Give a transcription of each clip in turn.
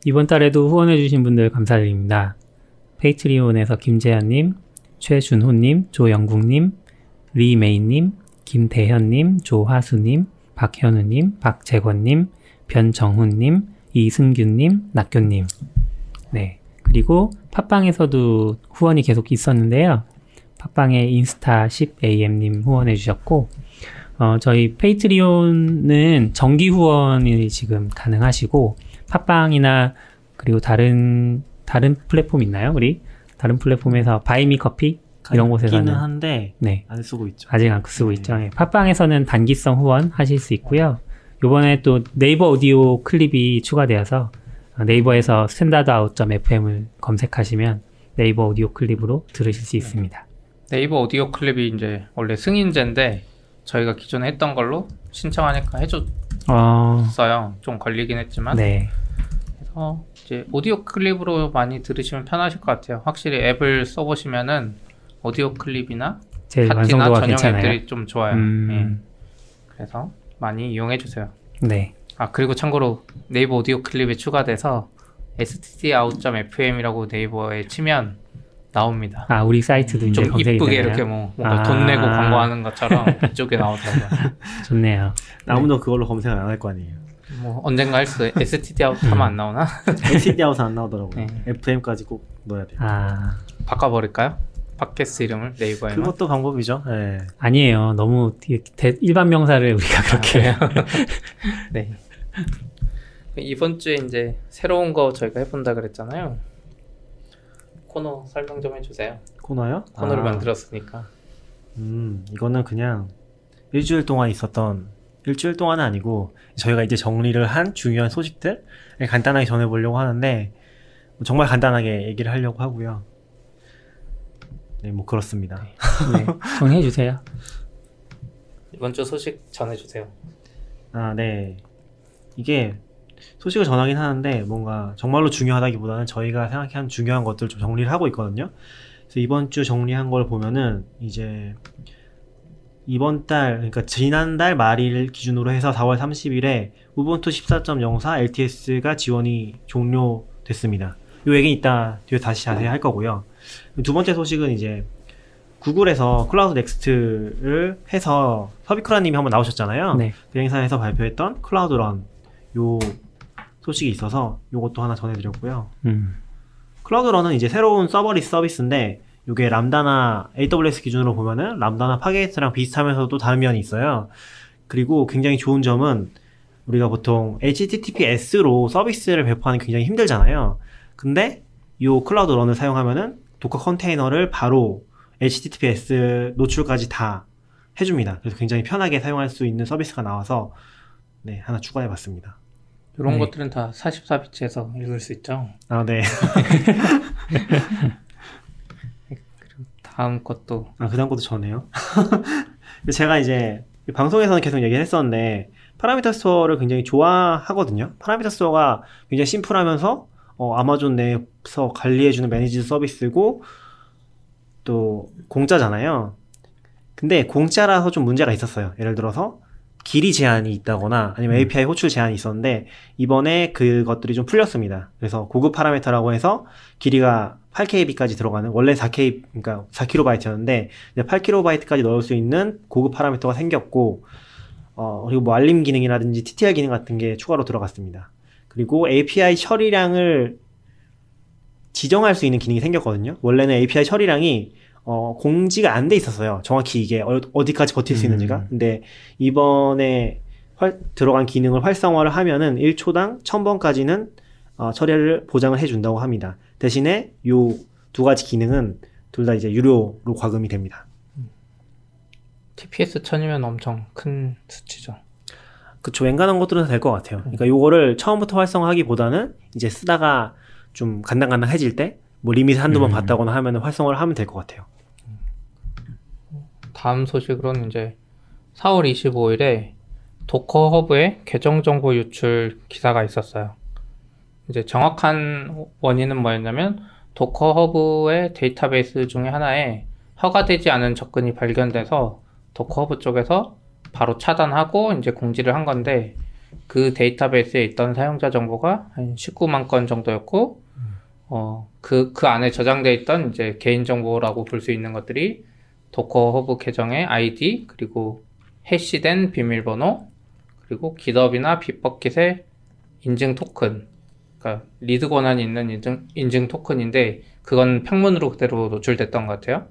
이번 달에도 후원해주신 분들 감사드립니다. 페이트리온에서 김재현님, 최준호님, 조영국님, 리메이님, 김대현님, 조하수님, 박현우님, 박재권님, 변정훈님, 이승균님, 낙교님. 네. 그리고 팟빵에서도 후원이 계속 있었는데요. 팟빵에 인스타 10am님 후원해주셨고, 저희 페이트리온은 정기 후원이 지금 가능하시고, 팟빵이나 그리고 다른 플랫폼 있나요? 우리 다른 플랫폼에서 바이미 커피 이런 곳에서는 있기는 한데 네. 안 쓰고 있죠. 아직 안 쓰고 있죠. 네. 팟빵에서는 단기성 후원 하실 수 있고요. 요번에 또 네이버 오디오 클립이 추가되어서 네이버에서 standardout.fm을 검색하시면 네이버 오디오 클립으로 들으실 수 있습니다. 네이버 오디오 클립이 이제 원래 승인제인데 저희가 기존에 했던 걸로 신청하니까 해줬어요. 좀 걸리긴 했지만. 네. 그래서 이제 오디오 클립으로 많이 들으시면 편하실 것 같아요. 확실히 앱을 써보시면은 오디오 클립이나 제일 파티나 완성도가 전용 괜찮아요. 앱들이 좀 좋아요. 예. 그래서 많이 이용해주세요. 네. 그리고 참고로 네이버 오디오 클립에 추가돼서 stdout.fm이라고 네이버에 치면 나옵니다. 우리 사이트도 이제 좀 검색이 이쁘게 되나요? 이렇게 뭔가 돈 내고 광고하는 것처럼 이쪽에 나오더라고요. 좋네요. 아무도 그걸로 검색을 안 할 거 아니에요. 언젠가 할 수도 stdout 하면 안 나오나? stdout 안 나오더라고요. 네. FM까지 꼭 넣어야 돼요. 바꿔버릴까요? 팟캐스트 이름을 네이버에만? 그것도 방법이죠. 네. 아니에요. 너무 일반 명사를 우리가 그렇게 네. 이번 주에 이제 새로운 거 저희가 해본다 그랬잖아요. 코너 설명 좀 해주세요. 코너요? 코너를 만들었으니까. 이거는 그냥 일주일 동안은 아니고 저희가 이제 정리를 한 중요한 소식들 간단하게 전해보려고 하는데 정말 간단하게 얘기를 하려고 하고요. 네, 뭐 그렇습니다. 네, 정리해주세요. 이번 주 소식 전해주세요. 네. 이게 소식을 전하긴 하는데 뭔가 정말로 중요하다기보다는 저희가 생각한 중요한 것들을 좀 정리를 하고 있거든요. 그래서 이번 주 정리한 걸 보면은 이제 이번 달, 그러니까 지난달 말일 기준으로 해서 4월 30일에 우분투 14.04 LTS가 지원이 종료됐습니다. 요 얘기는 이따 뒤에 다시 자세히 할 거고요. 두 번째 소식은 이제 구글에서 클라우드 넥스트를 해서 서비크라님이 한번 나오셨잖아요. 네. 그 행사에서 발표했던 클라우드 런 요 소식이 있어서 요것도 하나 전해드렸고요. 클라우드 런은 이제 새로운 서버리스 서비스인데 요게 람다나 AWS 기준으로 보면은 람다나 파게이트랑 비슷하면서도 다른 면이 있어요. 그리고 굉장히 좋은 점은 우리가 보통 HTTPS로 서비스를 배포하는 게 굉장히 힘들잖아요. 근데 요 클라우드 런을 사용하면은 도커 컨테이너를 바로 HTTPS 노출까지 다 해줍니다. 그래서 굉장히 편하게 사용할 수 있는 서비스가 나와서 네, 하나 추가해봤습니다. 이런 것들은 다 44비트에서 읽을 수 있죠. 네. 그리고 다음 것도 그 다음 것도 저네요. 제가 이제 방송에서는 계속 얘기를 했었는데 파라미터 스토어를 굉장히 좋아하거든요. 파라미터 스토어가 굉장히 심플하면서 아마존 내에서 관리해주는 매니지드 서비스고 또 공짜잖아요. 근데 공짜라서 좀 문제가 있었어요. 예를 들어서 길이 제한이 있다거나 아니면 API 호출 제한이 있었는데 이번에 그것들이 좀 풀렸습니다. 그래서 고급 파라미터라고 해서 길이가 8KB까지 들어가는 원래 4K 그러니까 4KB였는데 이제 8KB까지 넣을 수 있는 고급 파라미터가 생겼고 그리고 뭐 알림 기능이라든지 TTR 기능 같은 게 추가로 들어갔습니다. 그리고 API 처리량을 지정할 수 있는 기능이 생겼거든요. 원래는 API 처리량이 공지가 안 돼 있었어요. 정확히 이게 어디까지 버틸 수 있는지가. 근데 이번에 들어간 기능을 활성화를 하면은 1초당 1000번까지는 처리를 보장을 해준다고 합니다. 대신에 요 두 가지 기능은 둘 다 이제 유료로 과금이 됩니다. TPS 1000이면 엄청 큰 수치죠. 그쵸. 웬간한 것들은 다 될 것 같아요. 그러니까 요거를 처음부터 활성화하기보다는 이제 쓰다가 좀 간당간당해질 때 뭐 리밋 한두 번 봤다거나 하면 활성화를 하면 될 것 같아요. 다음 소식으로는 이제 4월 25일에 도커 허브의 계정 정보 유출 기사가 있었어요. 이제 정확한 원인은 뭐였냐면 도커 허브의 데이터베이스 중에 하나에 허가되지 않은 접근이 발견돼서 도커 허브 쪽에서 바로 차단하고 이제 공지를 한 건데 그 데이터베이스에 있던 사용자 정보가 한 19만 건 정도였고, 그 안에 저장되어 있던 이제 개인정보라고 볼 수 있는 것들이 도커 허브 계정의 아이디, 그리고 해시된 비밀번호, 그리고 깃허브나 빗버킷의 인증 토큰, 그러니까 리드 권한이 있는 인증 토큰인데, 그건 평문으로 그대로 노출됐던 것 같아요.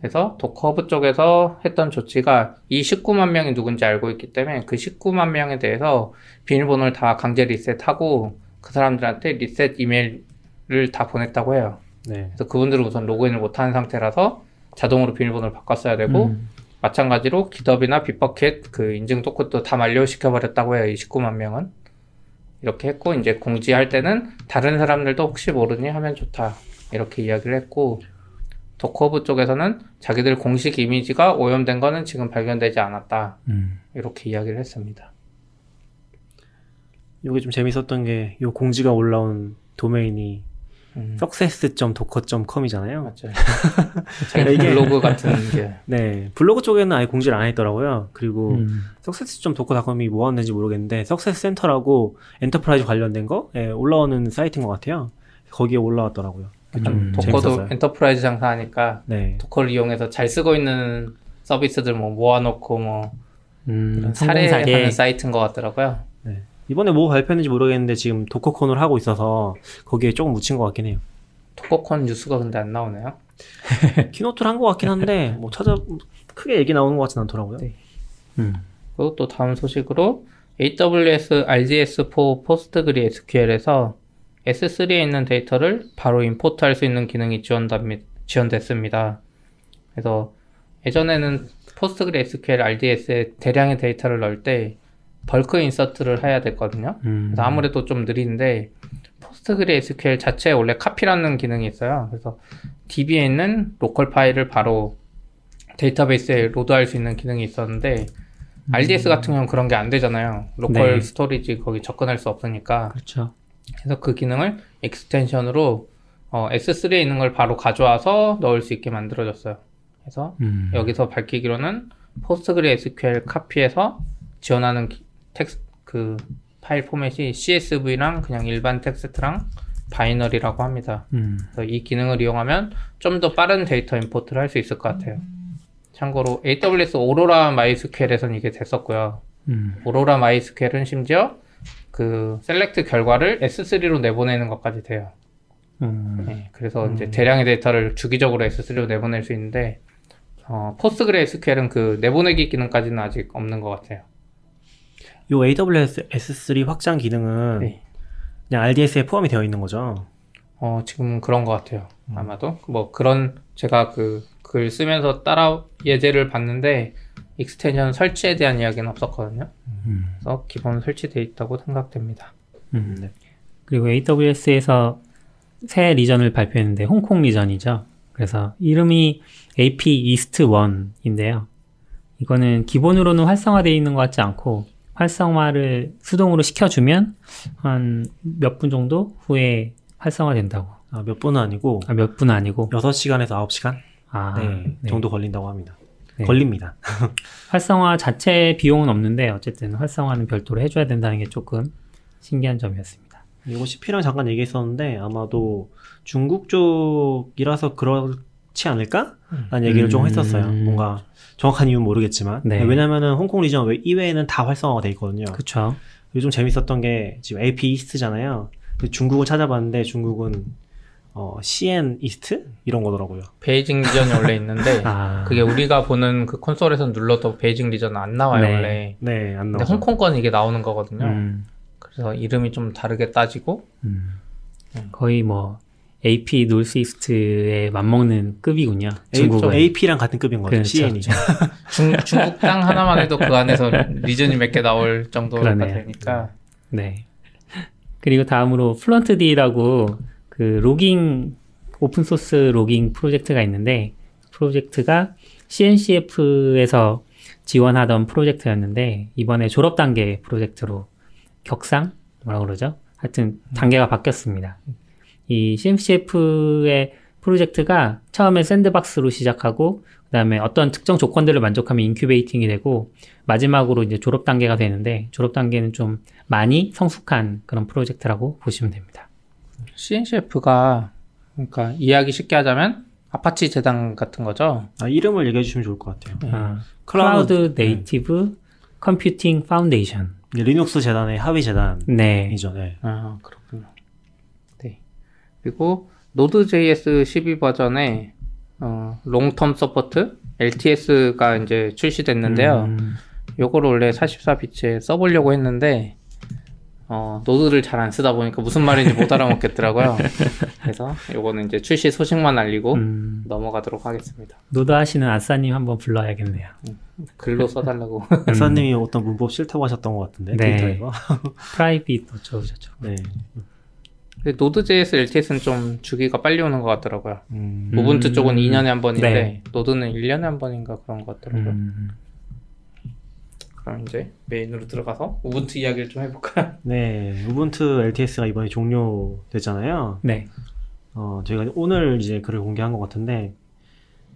그래서 도커 허브 쪽에서 했던 조치가 이 19만 명이 누군지 알고 있기 때문에 그 19만 명에 대해서 비밀번호를 다 강제 리셋하고 그 사람들한테 리셋 이메일을 다 보냈다고 해요. 네. 그래서 그분들은 우선 로그인을 못하는 상태라서 자동으로 비밀번호를 바꿨어야 되고, 마찬가지로 깃허브나 빗버킷 그 인증 토큰도 다 만료시켜버렸다고 해요. 이 19만 명은. 이렇게 했고, 이제 공지할 때는 다른 사람들도 혹시 모르니 하면 좋다, 이렇게 이야기를 했고, 도커 허브 쪽에서는 자기들 공식 이미지가 오염된 거는 지금 발견되지 않았다, 이렇게 이야기를 했습니다. 이게 좀 재밌었던 게 이 공지가 올라온 도메인이 success.docker.com이잖아요. 맞아요. 자기 블로그 같은 게. 네, 블로그 쪽에는 아예 공지를 안 했더라고요. 그리고 success.docker.com이 뭐 하는지 모르겠는데 success 센터라고 엔터프라이즈 관련된 거 올라오는 사이트인 것 같아요. 거기에 올라왔더라고요. 좀 도커도 재밌었어요. 엔터프라이즈 장사하니까 네. 도커를 이용해서 잘 쓰고 있는 서비스들 뭐 모아놓고 뭐 이런 성공사례. 사례하는 사이트인 것 같더라고요. 네. 이번에 뭐 발표했는지 모르겠는데 지금 도커콘을 하고 있어서 거기에 조금 묻힌 것 같긴 해요. 도커콘 뉴스가 근데 안 나오네요. 키노트를 한 것 같긴 한데 뭐 크게 얘기 나오는 것 같진 않더라고요. 네. 그리고 또 다음 소식으로 AWS RDS4 PostgreSQL에서 S3에 있는 데이터를 바로 임포트할 수 있는 기능이 지원됐습니다. 그래서 예전에는 PostgreSQL RDS에 대량의 데이터를 넣을 때 벌크 인서트를 해야 됐거든요. 그래서 아무래도 좀 느린데 PostgreSQL 자체에 원래 카피라는 기능이 있어요. 그래서 DB에 있는 로컬 파일을 바로 데이터베이스에 로드할 수 있는 기능이 있었는데 RDS 같은 경우는 그런 게 안 되잖아요. 로컬 네. 스토리지 거기 접근할 수 없으니까. 그렇죠. 그래서 그 기능을 익스텐션으로 S3에 있는 걸 바로 가져와서 넣을 수 있게 만들어졌어요. 그래서 여기서 밝히기로는 PostgreSQL 카피에서 지원하는 그 파일 포맷이 CSV랑 그냥 일반 텍스트랑 바이너리라고 합니다. 그래서 이 기능을 이용하면 좀 더 빠른 데이터 임포트를 할 수 있을 것 같아요. 참고로 AWS 오로라 마이스QL에서는 이게 됐었고요. 오로라 마이스QL은 심지어 그 셀렉트 결과를 S3로 내보내는 것까지 돼요. 네, 그래서 이제 대량의 데이터를 주기적으로 S3로 내보낼 수 있는데 포스트그레스QL은 그 내보내기 기능까지는 아직 없는 것 같아요. 요 AWS S3 확장 기능은 네. 그냥 RDS에 포함이 되어 있는 거죠? 지금 그런 것 같아요. 아마도 뭐 그런 제가 그 글 쓰면서 따라 예제를 봤는데 익스텐션 설치에 대한 이야기는 없었거든요. 그래서 기본 설치되어 있다고 생각됩니다. 네. 그리고 AWS에서 새 리전을 발표했는데 홍콩 리전이죠. 그래서 이름이 AP East 1인데요. 이거는 기본으로는 활성화되어 있는 것 같지 않고 활성화를 수동으로 시켜주면 한 몇 분 정도 후에 활성화된다고. 아, 몇 분은 아니고 몇 분 아니고 6시간에서 9시간 네. 정도 걸린다고 합니다. 네. 걸립니다. 활성화 자체 비용은 없는데 어쨌든 활성화는 별도로 해줘야 된다는 게 조금 신기한 점이었습니다. 이거 CP랑 잠깐 얘기했었는데 아마도 중국 쪽이라서 그렇지 않을까? 라는 얘기를 좀 했었어요. 뭔가 정확한 이유는 모르겠지만. 네. 왜냐면은 홍콩 리전 이외에는 다 활성화가 돼 있거든요. 그렇죠. 요즘 재밌었던 게 지금 AP 이스트잖아요. 중국을 찾아봤는데 중국은 CN 이스트? 이런 거더라고요. 베이징 리전이 원래 있는데 그게 우리가 보는 그 콘솔에서 눌러도 베이징 리전은 안 나와요. 네. 원래. 네, 안 근데 나오죠. 홍콩 건 이게 나오는 거거든요. 그래서 이름이 좀 다르게 따지고 거의 뭐 AP 노스이스트에 맞먹는 급이군요. 중국은. AP랑 같은 급인 거죠. 그렇죠. CN이. 중국 땅 하나만 해도 그 안에서 리전이 몇 개 나올 정도가 그러네요. 되니까. 네. 그리고 다음으로 플런트D라고 그 로깅 오픈소스 로깅 프로젝트가 있는데 프로젝트가 CNCF에서 지원하던 프로젝트였는데 이번에 졸업 단계 프로젝트로 격상 뭐라고 그러죠? 하여튼 단계가 바뀌었습니다. 이 CNCF의 프로젝트가 처음에 샌드박스로 시작하고 그다음에 어떤 특정 조건들을 만족하면 인큐베이팅이 되고 마지막으로 이제 졸업 단계가 되는데 졸업 단계는 좀 많이 성숙한 그런 프로젝트라고 보시면 됩니다. CNCF가 그러니까 이해하기 쉽게 하자면 아파치 재단 같은 거죠. 이름을 얘기해 주시면 좋을 것 같아요. 클라우드 네이티브 컴퓨팅 파운데이션. 리눅스 재단의 하위 재단이죠. 네. 네. 그렇군요. 네. 그리고 Node.js 12 버전에 롱텀 서포트 LTS가 이제 출시됐는데요. 요거를 원래 44비트에 써보려고 했는데 노드를 잘 안 쓰다 보니까 무슨 말인지 못 알아먹겠더라고요. 그래서 요거는 이제 출시 소식만 알리고 넘어가도록 하겠습니다. 노드 하시는 아싸님 한번 불러야겠네요. 글로 써달라고. 아싸님이 어떤 문법 싫다고 하셨던 것 같은데. 네. 트위터에서. 프라이빗 어쩌고저쩌고. 네. 근데 Node.js LTS는 좀 주기가 빨리 오는 것 같더라고요. 우분투 쪽은 2년에 한 번인데 네. 노드는 1년에 한 번인가 그런 것 같더라고요. 그럼 이제 메인으로 들어가서 우분투 이야기를 좀 해볼까요? 네. 우분투 LTS가 이번에 종료됐잖아요. 네. 저희가 오늘 이제 글을 공개한 것 같은데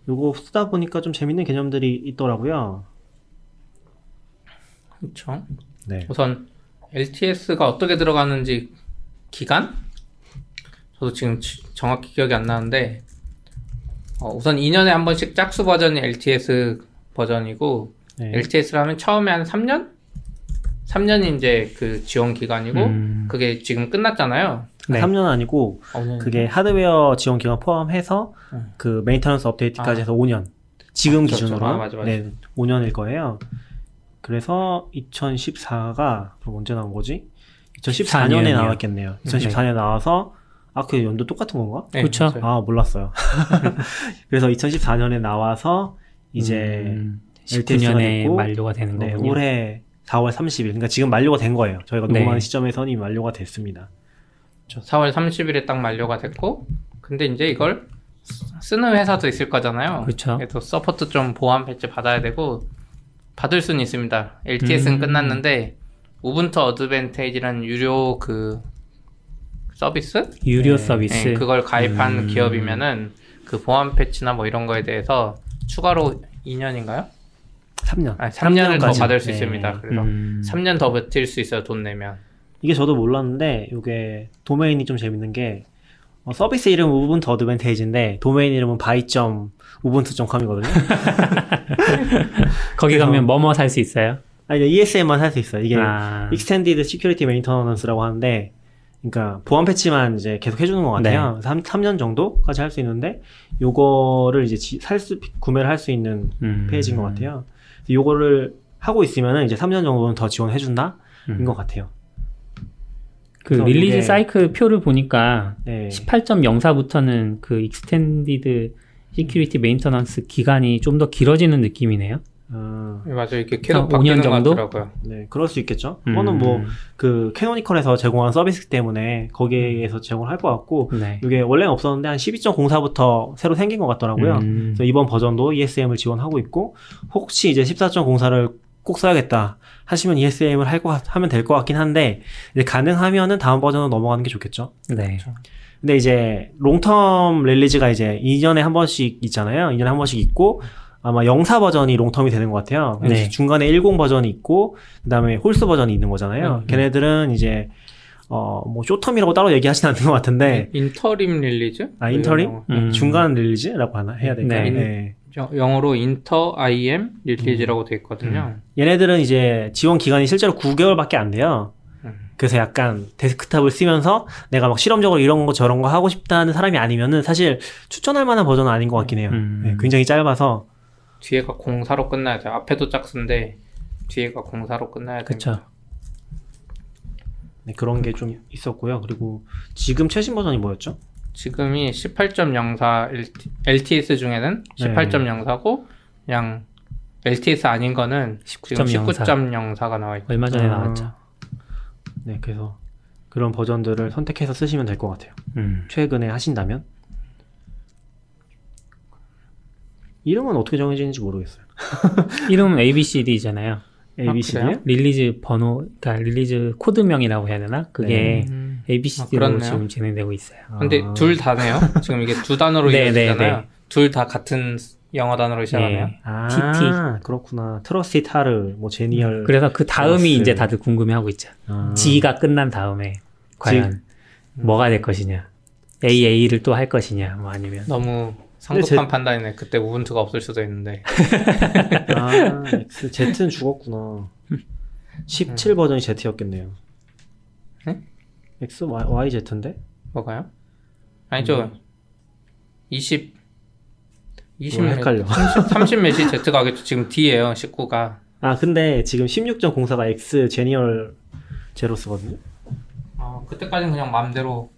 요거 쓰다 보니까 좀 재밌는 개념들이 있더라고요. 그렇죠. 네. 우선 LTS가 어떻게 들어가는지 기간? 저도 지금 정확히 기억이 안 나는데 우선 2년에 한 번씩 짝수 버전이 LTS 버전이고 네. LTS를 하면 처음에 한 3년? 3년이 이제 그 지원 기간이고 그게 지금 끝났잖아요. 네. 3년 아니고 그게 하드웨어 지원 기간 포함해서 그 메인터넌스 업데이트까지 해서 5년. 지금 그렇죠. 기준으로 맞아. 네, 5년일 거예요. 그래서 2014가 그럼 언제 나온 거지? 2014년에 14년이요. 나왔겠네요. 2014년에 나와서 그 연도 똑같은 건가? 네, 그쵸. 맞아요. 몰랐어요. 그래서 2014년에 나와서 이제 LTS가 19년에 됐고 만료가 되는 네, 거군요. 올해 4월 30일. 그러니까 지금 만료가 된 거예요. 저희가 네. 녹음하는 시점에서는 이미 만료가 됐습니다. 4월 30일에 딱 만료가 됐고 근데 이제 이걸 쓰는 회사도 있을 거잖아요. 그렇죠. 그래서 서포트 좀 보안 패치 받아야 되고 받을 수는 있습니다. LTS는 끝났는데 우분투 어드밴테이지라는 유료 그 서비스? 유료 네. 서비스. 네, 그걸 가입한 기업이면은 그 보안 패치나 뭐 이런 거에 대해서 추가로 2년인가요? 3년. 3년을 더 3년까지. 받을 수 네. 있습니다. 그래서 3년 더 버틸 수 있어요. 돈 내면. 이게 저도 몰랐는데 이게 도메인이 좀 재밌는 게 서비스 이름은 우분투 어드밴테이지인데 도메인 이름은 by.ubuntu.com이거든요. 거기 가면 뭐뭐 살 수 있어요? 이게 ESM만 살 수 있어요. 이게 아. Extended Security Maintenance라고 하는데 그러니까 보안 패치만 이제 계속 해주는 것 같아요. 3년 정도까지 할 수 있는데 요거를 이제 구매를 할 수 있는 페이지인 것 같아요. 요거를 하고 있으면은 이제 3년 정도는 더 지원해준다? 인 것 같아요. 그 그래서 릴리즈 이게- 사이클 표를 보니까 네. 18.04부터는 그 익스텐디드 시큐리티 메인터넌스 기간이 좀 더 길어지는 느낌이네요. 네, 맞아요. 이렇게 한 계속 5년 바뀌는 것 정도? 같더라고요. 네, 그럴 수 있겠죠. 그거는 뭐, 그, 캐노니컬에서 제공한 서비스 때문에 거기에서 제공을 할 것 같고, 네. 이게 원래는 없었는데 한 12.04부터 새로 생긴 것 같더라고요. 그래서 이번 버전도 ESM을 지원하고 있고, 혹시 이제 14.04를 꼭 써야겠다 하시면 ESM을 하면 될 것 같긴 한데, 이제 가능하면은 다음 버전으로 넘어가는 게 좋겠죠. 네. 근데 이제, 롱텀 릴리즈가 이제 2년에 한 번씩 있잖아요. 2년에 한 번씩 있고, 아마 04 버전이 롱텀이 되는 것 같아요. 그래서 네. 중간에 10 버전이 있고, 그 다음에 홀스 버전이 있는 거잖아요. 걔네들은 이제, 뭐, 쇼텀이라고 따로 얘기하진 않는 것 같은데, 인터림 릴리즈? 인터림? 중간 릴리즈라고 해야 될까요? 네. 네. 영어로 인터 IM 릴리즈라고 돼 있거든요. 얘네들은 이제 지원 기간이 실제로 9개월밖에 안 돼요. 그래서 약간 데스크탑을 쓰면서 내가 막 실험적으로 이런 거 저런 거 하고 싶다는 사람이 아니면은 사실 추천할 만한 버전은 아닌 것 같긴 해요. 네, 굉장히 짧아서. 뒤에가 공사로 끝나야 돼요. 앞에도 짝수인데 뒤에가 공사로 끝나야 돼요. 그쵸. 네, 그런 게 좀 있었고요. 그리고 지금 최신 버전이 뭐였죠? 지금이 18.04 LTS 중에는 18.04고 그냥 LTS 아닌 거는 지금 19.04가 나와 있고 얼마 전에 나왔죠. 네, 그래서 그런 버전들을 선택해서 쓰시면 될 것 같아요. 최근에 하신다면. 이름은 어떻게 정해지는지 모르겠어요. 이름은 ABCD잖아요. ABCD요? 그래요? 릴리즈 번호, 그러니까 릴리즈 코드명이라고 해야 되나? 그게 ABCD로 그렇네요. 지금 진행되고 있어요. 근데 둘 다네요. 지금 이게 두 단어로 네, 이어지잖아요. 네. 둘 다 같은 영어 단어로 시작하네요. 예. 아, TT. 그렇구나. 트러스티타르, 뭐 제니얼. 그래서 그 다음이 플러스. 이제 다들 궁금해하고 있죠. 아. G가 끝난 다음에 과연 뭐가 될 것이냐. AA를 또 할 것이냐. 뭐 아니면 너무 근데 성급한 판단이네. 그때 우분투가 없을 수도 있는데. 아, Z는 죽었구나. 17 버전이 Z였겠네요. 네? X, Y, Z인데? 뭐가요? 아니죠. 20 헷갈려. 30 몇이 Z 가겠죠. 지금 D예요. 19가. 아, 근데 지금 16.04가 X 제니얼 제로스거든요. 그때까지는 그냥 맘대로.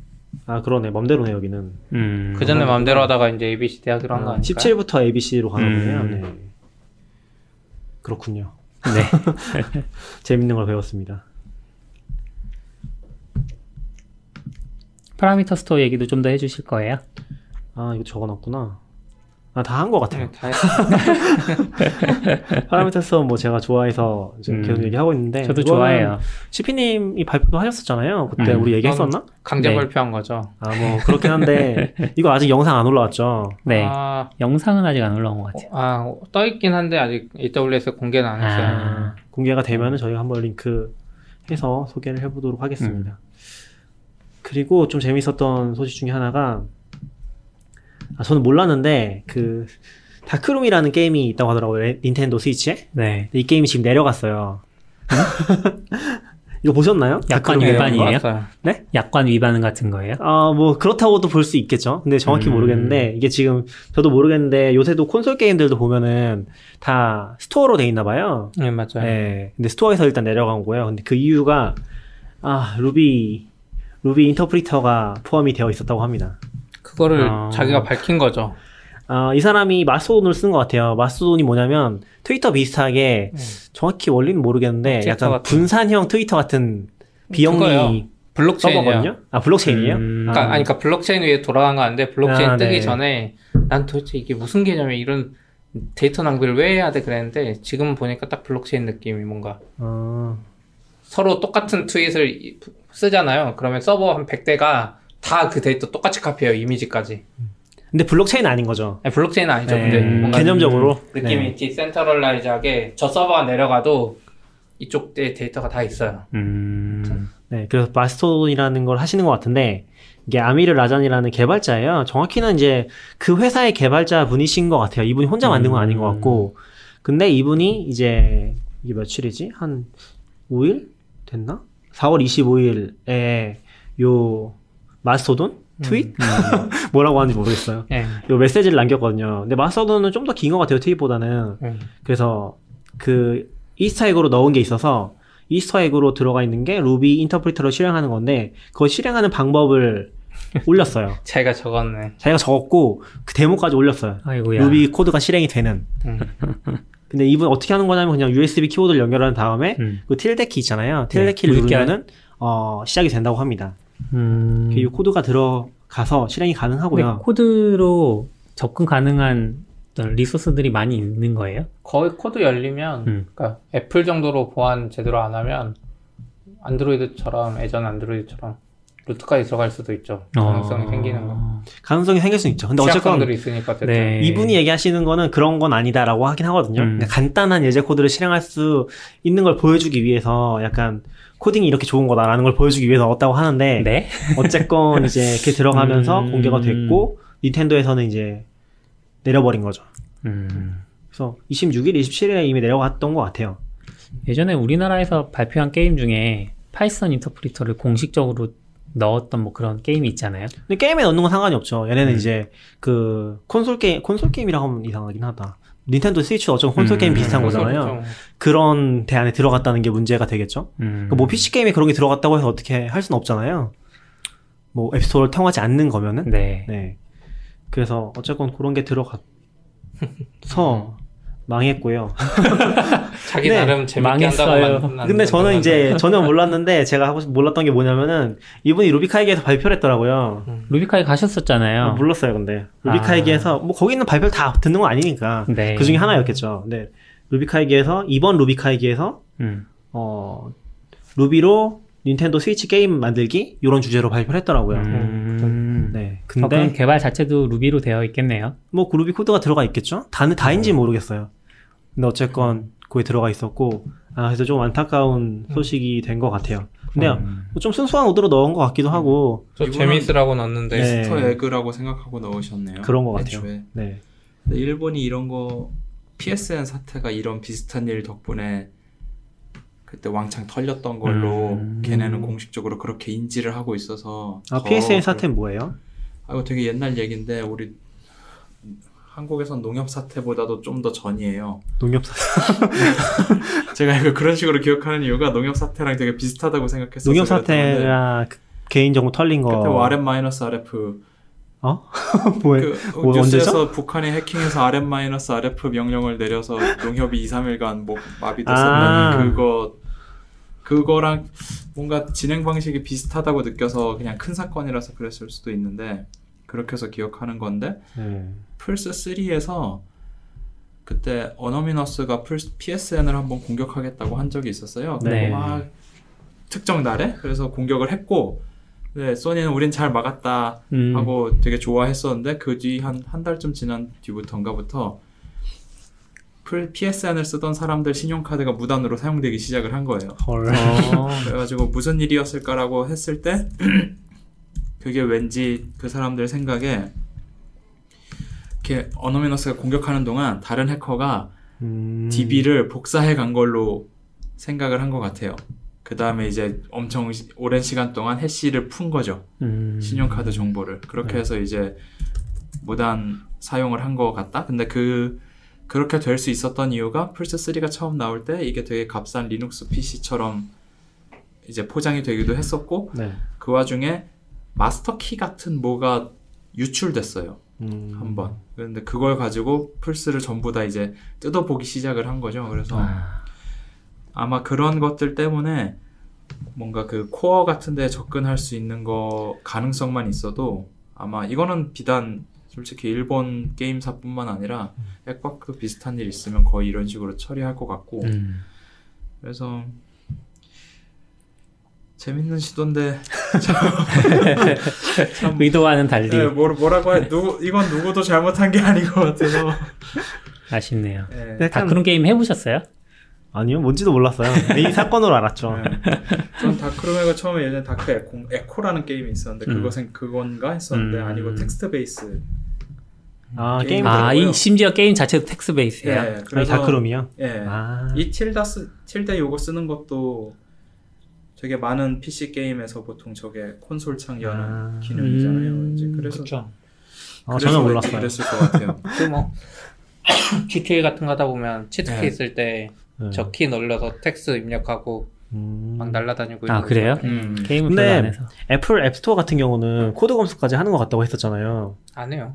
아, 그러네. 맘대로네, 여기는. 그 전에 맘대로 하다가 이제 ABC 하기로 한 거 아닐까요? 17부터 ABC로 가나 보네요. 네. 그렇군요. 네. 재밌는 걸 배웠습니다. 파라미터 스토어 얘기도 좀 더 해주실 거예요? 아, 이거 적어놨구나. 아, 다 한 것 같아요. 네, 다 했어요. 파라미터 스토어 뭐 제가 좋아해서 이제 계속 얘기하고 있는데. 저도 이거는 좋아해요. CP님이 발표도 하셨었잖아요. 그때 우리 얘기했었나? 강제 네. 발표한 거죠. 아, 뭐, 그렇긴 한데, 이거 아직 영상 안 올라왔죠? 네. 아, 영상은 아직 안 올라온 것 같아요. 떠있긴 한데 아직 AWS에 공개는 안 했어요. 공개가 되면은 저희가 한번 링크 해서 소개를 해보도록 하겠습니다. 그리고 좀 재밌었던 소식 중에 하나가, 저는 몰랐는데, 다크룸이라는 게임이 있다고 하더라고요. 닌텐도 스위치에. 네. 이 게임이 지금 내려갔어요. 이거 보셨나요? 약관 다크룸 위반이에요? 봤어요. 네? 약관 위반 같은 거예요? 뭐, 그렇다고도 볼 수 있겠죠. 근데 정확히 모르겠는데, 이게 지금, 저도 모르겠는데, 요새도 콘솔 게임들도 보면은, 다 스토어로 돼 있나 봐요. 네, 맞아요. 네. 근데 스토어에서 일단 내려간 거고요. 근데 그 이유가, 루비 인터프리터가 포함이 되어 있었다고 합니다. 그거를 자기가 밝힌 거죠. 이 사람이 마스토돈을 쓴 것 같아요. 마스토돈이 뭐냐면, 트위터 비슷하게, 정확히 원리는 모르겠는데, 약간 같은. 분산형 트위터 같은 비영리 그거요. 블록체인이요. 서버거든요? 블록체인이에요? 그러니까 블록체인 위에 돌아간 거 아닌데 블록체인 뜨기 네. 전에 난 도대체 이게 무슨 개념이야, 이런 데이터 낭비를 왜 해야 돼 그랬는데 지금 보니까 딱 블록체인 느낌이 뭔가 서로 똑같은 트윗을 쓰잖아요. 그러면 서버 한 100대가 다 그 데이터 똑같이 카피해요, 이미지까지. 근데 블록체인은 아닌 거죠. 아니, 블록체인은 아니죠. 네, 근데 뭔가 개념적으로. 느낌이 네. 디센트럴라이즈하게 저 서버가 내려가도 이쪽 데이터가 다 있어요. 네, 그래서 마스토돈이라는 걸 하시는 것 같은데, 이게 아미르 라잔이라는 개발자예요. 정확히는 이제 그 회사의 개발자 분이신 것 같아요. 이분이 혼자 만든 건 아닌 것 같고. 근데 이분이 이제, 이게 며칠이지? 한 5일? 됐나? 4월 25일에 요 마스토돈? 트윗? 뭐라고 하는지 모르겠어요. 네. 요 메시지를 남겼거든요. 근데 마스토돈은 좀 더 긴 것 같아요, 트윗보다는. 그래서 이스터에그로 넣은 게 있어서 이스터에그로 들어가 있는 게 루비 인터프리터로 실행하는 건데 그걸 실행하는 방법을 올렸어요. 자기가 적었네. 자기가 적었고 그 데모까지 올렸어요. 아이고야. 루비 코드가 실행이 되는. 근데 이분 어떻게 하는 거냐면 그냥 USB 키보드를 연결한 다음에 그 틸데키 있잖아요. 틸데키를 누르면은 시작이 된다고 합니다. 이 코드가 들어가서 실행이 가능하고요. 코드로 접근 가능한 리소스들이 많이 있는 거예요? 거의 코드 열리면 그러니까 애플 정도로 보안 제대로 안 하면 안드로이드처럼 예전 안드로이드처럼 루트까지 들어갈 수도 있죠. 가능성이 생기는 거. 가능성이 생길 수 있죠. 근데 어쨌건 취약성들이 있으니까 어쨌든. 네. 이분이 얘기하시는 거는 그런 건 아니다라고 하긴 하거든요. 그러니까 간단한 예제 코드를 실행할 수 있는 걸 보여주기 위해서 약간 코딩이 이렇게 좋은 거다라는 걸 보여주기 위해서 넣었다고 하는데 네? 어쨌건 이제 그게 들어가면서 공개가 됐고 닌텐도에서는 이제 내려버린 거죠. 그래서 26일, 27일에 이미 내려갔던 것 같아요. 예전에 우리나라에서 발표한 게임 중에 파이썬 인터프리터를 공식적으로 넣었던 뭐 그런 게임이 있잖아요. 근데 게임에 넣는 건 상관이 없죠. 얘네는 이제 콘솔 게임이라고 하면 이상하긴 하다. 닌텐도 스위치 어쩌면 콘솔 게임 비슷한 거잖아요. 그런 대 안에 들어갔다는 게 문제가 되겠죠. 뭐 PC 게임에 그런 게 들어갔다고 해서 어떻게 할 수는 없잖아요. 뭐 앱스토어를 통하지 않는 거면은. 네. 그래서 어쨌건 그런 게 들어갔어 망했고요. 자기 나름 재밌게 한다고 근데 저는 이제 전혀 몰랐는데 제가 몰랐던 게 뭐냐면은 이분이 루비카이기에서 발표를 했더라고요. 루비카이 가셨었잖아요. 몰랐어요, 근데. 루비카이기에서 뭐 거기 있는 발표를 다 듣는 건 아니니까 네. 그 중에 하나였겠죠. 근데 루비카이기에서 이번 루비카이기에서 루비로 닌텐도 스위치 게임 만들기 이런 주제로 발표를 했더라고요. 네. 근데 그럼 개발 자체도 루비로 되어 있겠네요. 뭐 루비 코드가 들어가 있겠죠? 다인지 모르겠어요. 근데 어쨌건 거기 들어가 있었고 그래서 좀 안타까운 소식이 된 것 같아요. 근데 좀 순수한 의도로 넣은 것 같기도 하고 저 재미있으라고 넣었는데 네. 스터 에그라고 생각하고 넣으셨네요. 그런 것 같아요. 애초에. 네. 근데 일본이 이런 거 PSN 사태가 이런 비슷한 일 덕분에 그때 왕창 털렸던 걸로 걔네는 공식적으로 그렇게 인지를 하고 있어서 PSN 사태는 뭐예요? 이거 되게 옛날 얘기인데 우리 한국에선 농협 사태보다도 좀 더 전이에요. 농협 사태. 제가 이거 그런 식으로 기억하는 이유가 농협 사태랑 되게 비슷하다고 생각했어요. 농협 사태가 개인정보 털린 거. 그때 RM-RF 뭐예요? 그 뉴스에서 북한이 해킹해서 RM-RF 명령을 내려서 농협이 2, 3일간 마비됐었는데 그거랑 뭔가 진행 방식이 비슷하다고 느껴서 그냥 큰 사건이라서 그랬을 수도 있는데 그렇게 해서 기억하는 건데 플스3에서 그때 어너미너스가 PSN을 한번 공격하겠다고 한 적이 있었어요. 네. 막 특정 날에 그래서 공격을 했고 네, 소니는 우린 잘 막았다 하고 되게 좋아했었는데 그 뒤 한 달쯤 지난 뒤부터인가부터 PSN을 쓰던 사람들 신용카드가 무단으로 사용되기 시작을 한 거예요. 그래가지고 무슨 일이었을까라고 했을 때 그게 왠지 그 사람들 생각에 이렇게 어노미너스가 공격하는 동안 다른 해커가 DB를 복사해 간 걸로 생각을 한 것 같아요. 그 다음에 이제 엄청 오랜 시간 동안 해시를 푼 거죠. 신용카드 정보를. 그렇게 해서 이제 무단 사용을 한 것 같다? 근데 그렇게 될 수 있었던 이유가 플스3가 처음 나올 때 이게 되게 값싼 리눅스 PC처럼 이제 포장이 되기도 했었고 그 와중에 마스터키 같은 뭐가 유출됐어요. 한번. 근데 그걸 가지고 플스를 전부 다 이제 뜯어보기 시작을 한 거죠. 그래서 아마 그런 것들 때문에 뭔가 그 코어 같은 데 접근할 수 있는 거 가능성만 있어도 아마 이거는 비단 솔직히 일본 게임사뿐만 아니라 액박도 비슷한 일 있으면 거의 이런 식으로 처리할 것 같고 그래서 재밌는 시도인데 참 의도와는 달리 네, 뭐라고 해 이건 누구도 잘못한 게 아닌 것 같아서 아쉽네요. 네. 다크룸 게임 해보셨어요? 아니요, 뭔지도 몰랐어요. 이 사건으로 알았죠. 전 다크룸에가 처음에 예전에 다크 에코라는 게임이 있었는데 그건가 했었는데 아니고 텍스트 베이스 게임 심지어 게임 자체도 텍스트 베이스예요. 예, 그래서 다크룸이요? 예. 이 틸다 요거 쓰는 것도 되게 많은 PC 게임에서 보통 저게 콘솔 창 여는 기능이잖아요. 이제 그래서 전혀 몰랐어요. 그랬을 것 같아요. 뭐 GTA 같은 거 하다 보면 치트키 있을 때 저 키 눌러서 텍스트 입력하고 막 날아다니고 그래요? 게임을 별로 안 해서. 애플 앱스토어 같은 경우는 코드 검수까지 하는 것 같다고 했었잖아요. 안 해요.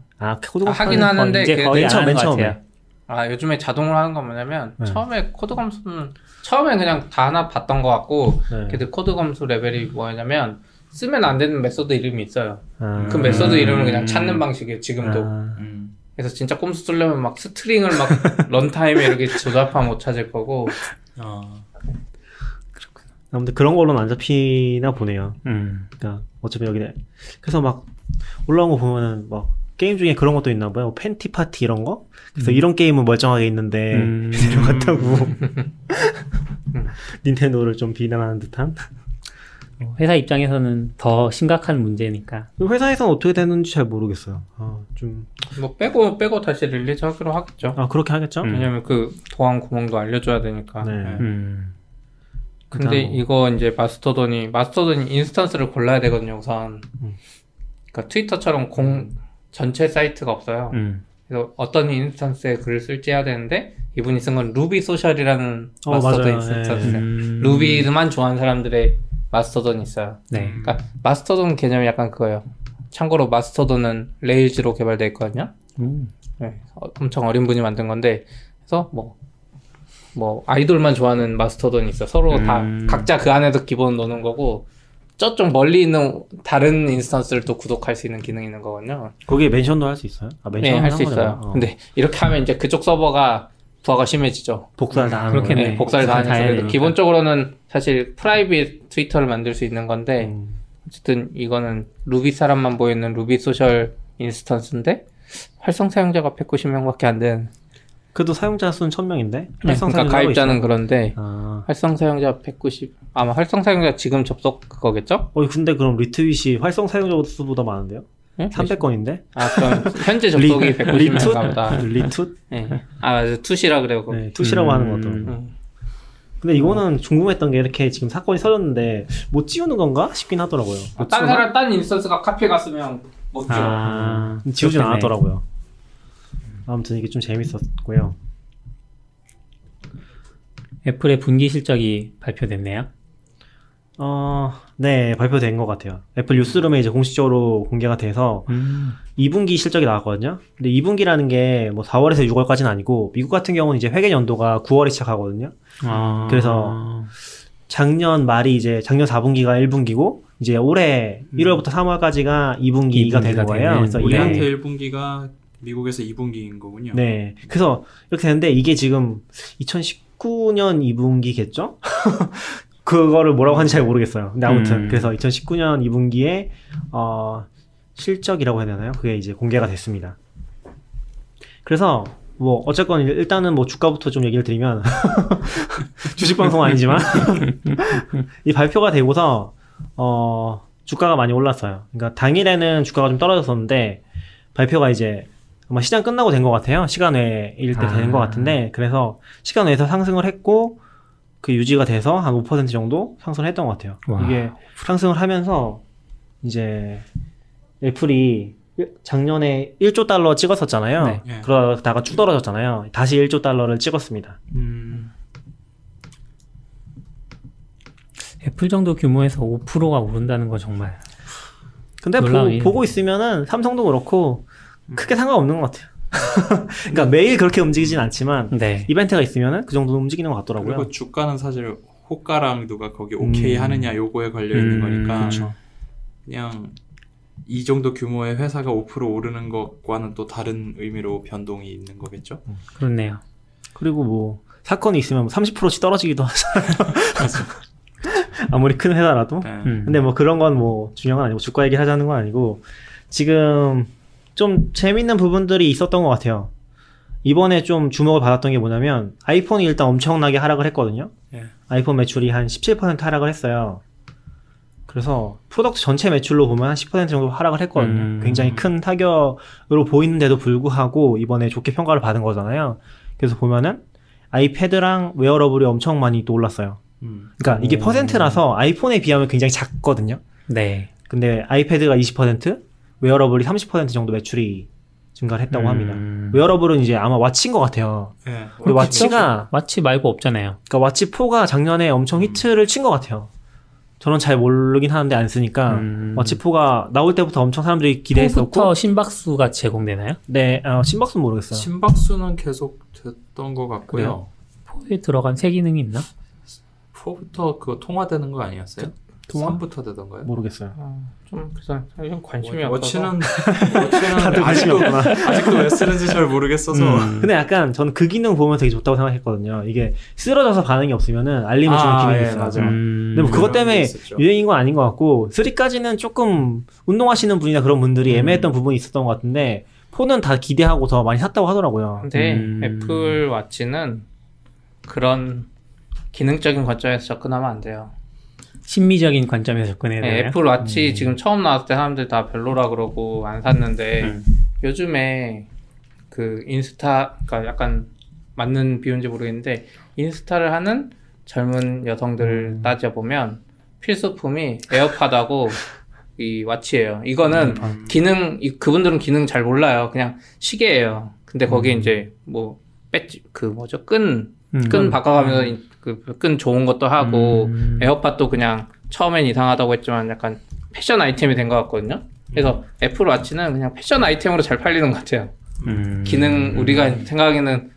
코드 검수 하긴 하는데 이제 거의 안 하는 것 같아요. 요즘에 자동으로 하는 건 뭐냐면 처음에 코드 검수는 처음엔 그냥 다 하나 봤던 것 같고 근데 코드 검수 레벨이 뭐냐면 쓰면 안 되는 메소드 이름이 있어요. 그 메소드 이름을 그냥 찾는 방식이에요. 지금도. 그래서 진짜 꼼수 쓰려면 막 스트링을 막 런타임에 이렇게 조잡하면 못 찾을 거고. 그렇구나. 아무튼 그런 걸로는 안 잡히나 보네요. 그러니까 어차피 여기 그래서 막 올라온 거 보면은 막 게임 중에 그런 것도 있나 봐요. 팬티 파티 이런 거. 그래서 이런 게임은 멀쩡하게 있는데 들어갔다고 닌텐도를 좀 비난하는 듯한. 회사 입장에서는 더 심각한 문제니까. 회사에서는 어떻게 되는지 잘 모르겠어요. 뭐 빼고 다시 릴리즈 하기로 하겠죠. 그렇게 하겠죠. 왜냐면 그 도안 구멍도 알려줘야 되니까. 근데 이거 이제 마스터돈이 인스턴스를 골라야 되거든요, 우선. 그러니까 트위터처럼 전체 사이트가 없어요. 그래서 어떤 인스턴스에 글을 쓸지 해야 되는데 이분이 쓴 건 루비 소셜이라는 마스터돈 인스턴스. 루비만 좋아하는 사람들의 마스터돈이 있어요. 그러니까 마스터돈 개념이 약간 그거예요. 참고로 마스터돈은 레일즈로 개발되어 있거든요. 엄청 어린 분이 만든 건데 그래서 뭐 아이돌만 좋아하는 마스터돈이 있어. 서로 다 각자 그 안에서 기본 노는 거고 저쪽 멀리 있는 다른 인스턴스를 또 구독할 수 있는 기능이 있는 거거든요. 거기에 멘션도 할 수 있어요? 네, 할 수 있어요. 근데 이렇게 하면 이제 그쪽 서버가 부하가 심해지죠. 복사를 다 하는 그렇겠네. 복사를 다 하니까. 기본적으로는 사실 프라이빗 트위터를 만들 수 있는 건데 어쨌든 이거는 루비 사람만 보이는 루비 소셜 인스턴스인데 활성 사용자가 190명밖에 안 되는. 그래도 사용자 수는 1000명인데? 그러니까 가입자는 그런데 아. 활성 사용자 190. 아마 활성 사용자 지금 접속 그거겠죠? 근데 그럼 리트윗이 활성 사용자 수보다 많은데요? 네? 300건인데? 아 그럼 현재 접속이 190명인가 보다. 리투? 네. 아 맞아 투시라 그래요. 네, 투시라고 하는 거죠. 근데 이거는 궁금했던 게 이렇게 지금 사건이 터졌는데 못 지우는 건가 싶긴 하더라고요. 딴 사람 딴 인스턴스가 카피해 갔으면 못 지워. 지우진 않았더라고요. 아무튼 이게 좀 재밌었고요. 애플의 분기 실적이 발표됐네요. 네, 발표된 것 같아요. 애플 뉴스룸에 이제 공식적으로 공개가 돼서 2분기 실적이 나왔거든요. 근데 2분기라는 게 뭐 4월에서 6월까지는 아니고 미국 같은 경우는 이제 회계 연도가 9월에 시작하거든요. 그래서 작년 말이 이제 작년 4분기가 1분기고 이제 올해 1월부터 3월까지가 2분기가 되는 거예요. 그래서 우리한테 1분기가 미국에서 2분기인 거군요. 네. 그래서 이렇게 되는데 이게 지금 2019년 2분기겠죠? 그거를 뭐라고 하는지 잘 모르겠어요. 근데 아무튼 그래서 2019년 2분기에 실적이라고 해야 되나요? 그게 이제 공개가 됐습니다. 그래서 뭐 어쨌건 일단은 뭐 주가부터 좀 얘기를 드리면 주식 방송은 아니지만 이 발표가 되고서 주가가 많이 올랐어요. 그러니까 당일에는 주가가 좀 떨어졌었는데 발표가 이제 아마 시장 끝나고 된 것 같아요. 시간 외일 때 되는 것 같은데 그래서 시간 외에서 상승을 했고 그 유지가 돼서 한 5% 정도 상승을 했던 것 같아요. 와. 이게 상승을 하면서 이제 애플이 작년에 1조 달러 찍었었잖아요. 네. 예. 그러다가 쭉 떨어졌잖아요. 다시 1조 달러를 찍었습니다. 애플 정도 규모에서 5%가 오른다는 거 정말. 근데 보고 있으면은 삼성도 그렇고 크게 상관없는 것 같아요. 그러니까 매일 그렇게 움직이진 않지만 네. 이벤트가 있으면은 그 정도는 움직이는 것 같더라고요. 그리고 주가는 사실 호가랑 누가 거기 오케이 하느냐 요거에 걸려 있는 거니까 그쵸. 그냥 이 정도 규모의 회사가 5% 오르는 것과는 또 다른 의미로 변동이 있는 거겠죠? 그렇네요. 그리고 뭐 사건이 있으면 30%씩 떨어지기도 하잖아요. 아무리 큰 회사라도. 네. 근데 뭐 그런 건 뭐 중요한 건 아니고 주가 얘기를 하자는 건 아니고 지금 좀 재밌는 부분들이 있었던 것 같아요. 이번에 좀 주목을 받았던 게 뭐냐면 아이폰이 일단 엄청나게 하락을 했거든요. 예. 아이폰 매출이 한 17% 하락을 했어요. 그래서 프로덕트 전체 매출로 보면 한 10% 정도 하락을 했거든요. 굉장히 큰 타격으로 보이는데도 불구하고 이번에 좋게 평가를 받은 거잖아요. 그래서 보면은 아이패드랑 웨어러블이 엄청 많이 또 올랐어요. 그러니까 이게 퍼센트라서 아이폰에 비하면 굉장히 작거든요. 네. 근데 아이패드가 20%, 웨어러블이 30% 정도 매출이 증가를 했다고 합니다. 웨어러블은 이제 아마 와치인 것 같아요. 예. 근데 와치가 와치 말고 없잖아요. 그러니까 와치 4가 작년에 엄청 히트를 친 것 같아요. 저는 잘 모르긴 하는데 안 쓰니까 와치 4가 나올 때부터 엄청 사람들이 기대했었고. 4부터 심박수가 제공되나요? 네, 심박수는 모르겠어요. 심박수는 계속 됐던 것 같고요. 4에 들어간 새 기능이 있나? 4부터 그거 통화되는 거 아니었어요? 통화? 3부터 되던가요? 모르겠어요. 좀 그래서 사실 관심이 없어서. 워치는 다들 관심이 없구나. 아직도 왜 쓰는지 잘 모르겠어서. 근데 약간 저는 그 기능 보면 되게 좋다고 생각했거든요. 이게 쓰러져서 반응이 없으면은 알림을 주는 기능이 예, 있어요. 맞아요. 근데 뭐 그것 때문에 있었죠. 유행인 건 아닌 것 같고 3까지는 조금 운동하시는 분이나 그런 분들이 애매했던 부분이 있었던 것 같은데 4는 다 기대하고 더 많이 샀다고 하더라고요. 근데 애플 와치는 그런 기능적인 관점에서 접근하면 안 돼요. 심미적인 관점에서 접근해야 네, 되나요? 애플 와치 지금 처음 나왔을 때 사람들 다 별로라 그러고 안 샀는데 요즘에 그 인스타, 그러니까 약간 맞는 비유인지 모르겠는데 인스타를 하는 젊은 여성들 따져보면 필수품이 에어팟하고 이 와치예요. 이거는 기능, 그분들은 기능 잘 몰라요. 그냥 시계예요. 근데 거기에 이제 뭐 배지, 그 뭐죠? 끈 바꿔가면서 그 끈 좋은 것도 하고 에어팟도 그냥 처음엔 이상하다고 했지만 약간 패션 아이템이 된 것 같거든요. 그래서 애플 와치는 그냥 패션 아이템으로 잘 팔리는 것 같아요. 기능 우리가 생각하기에는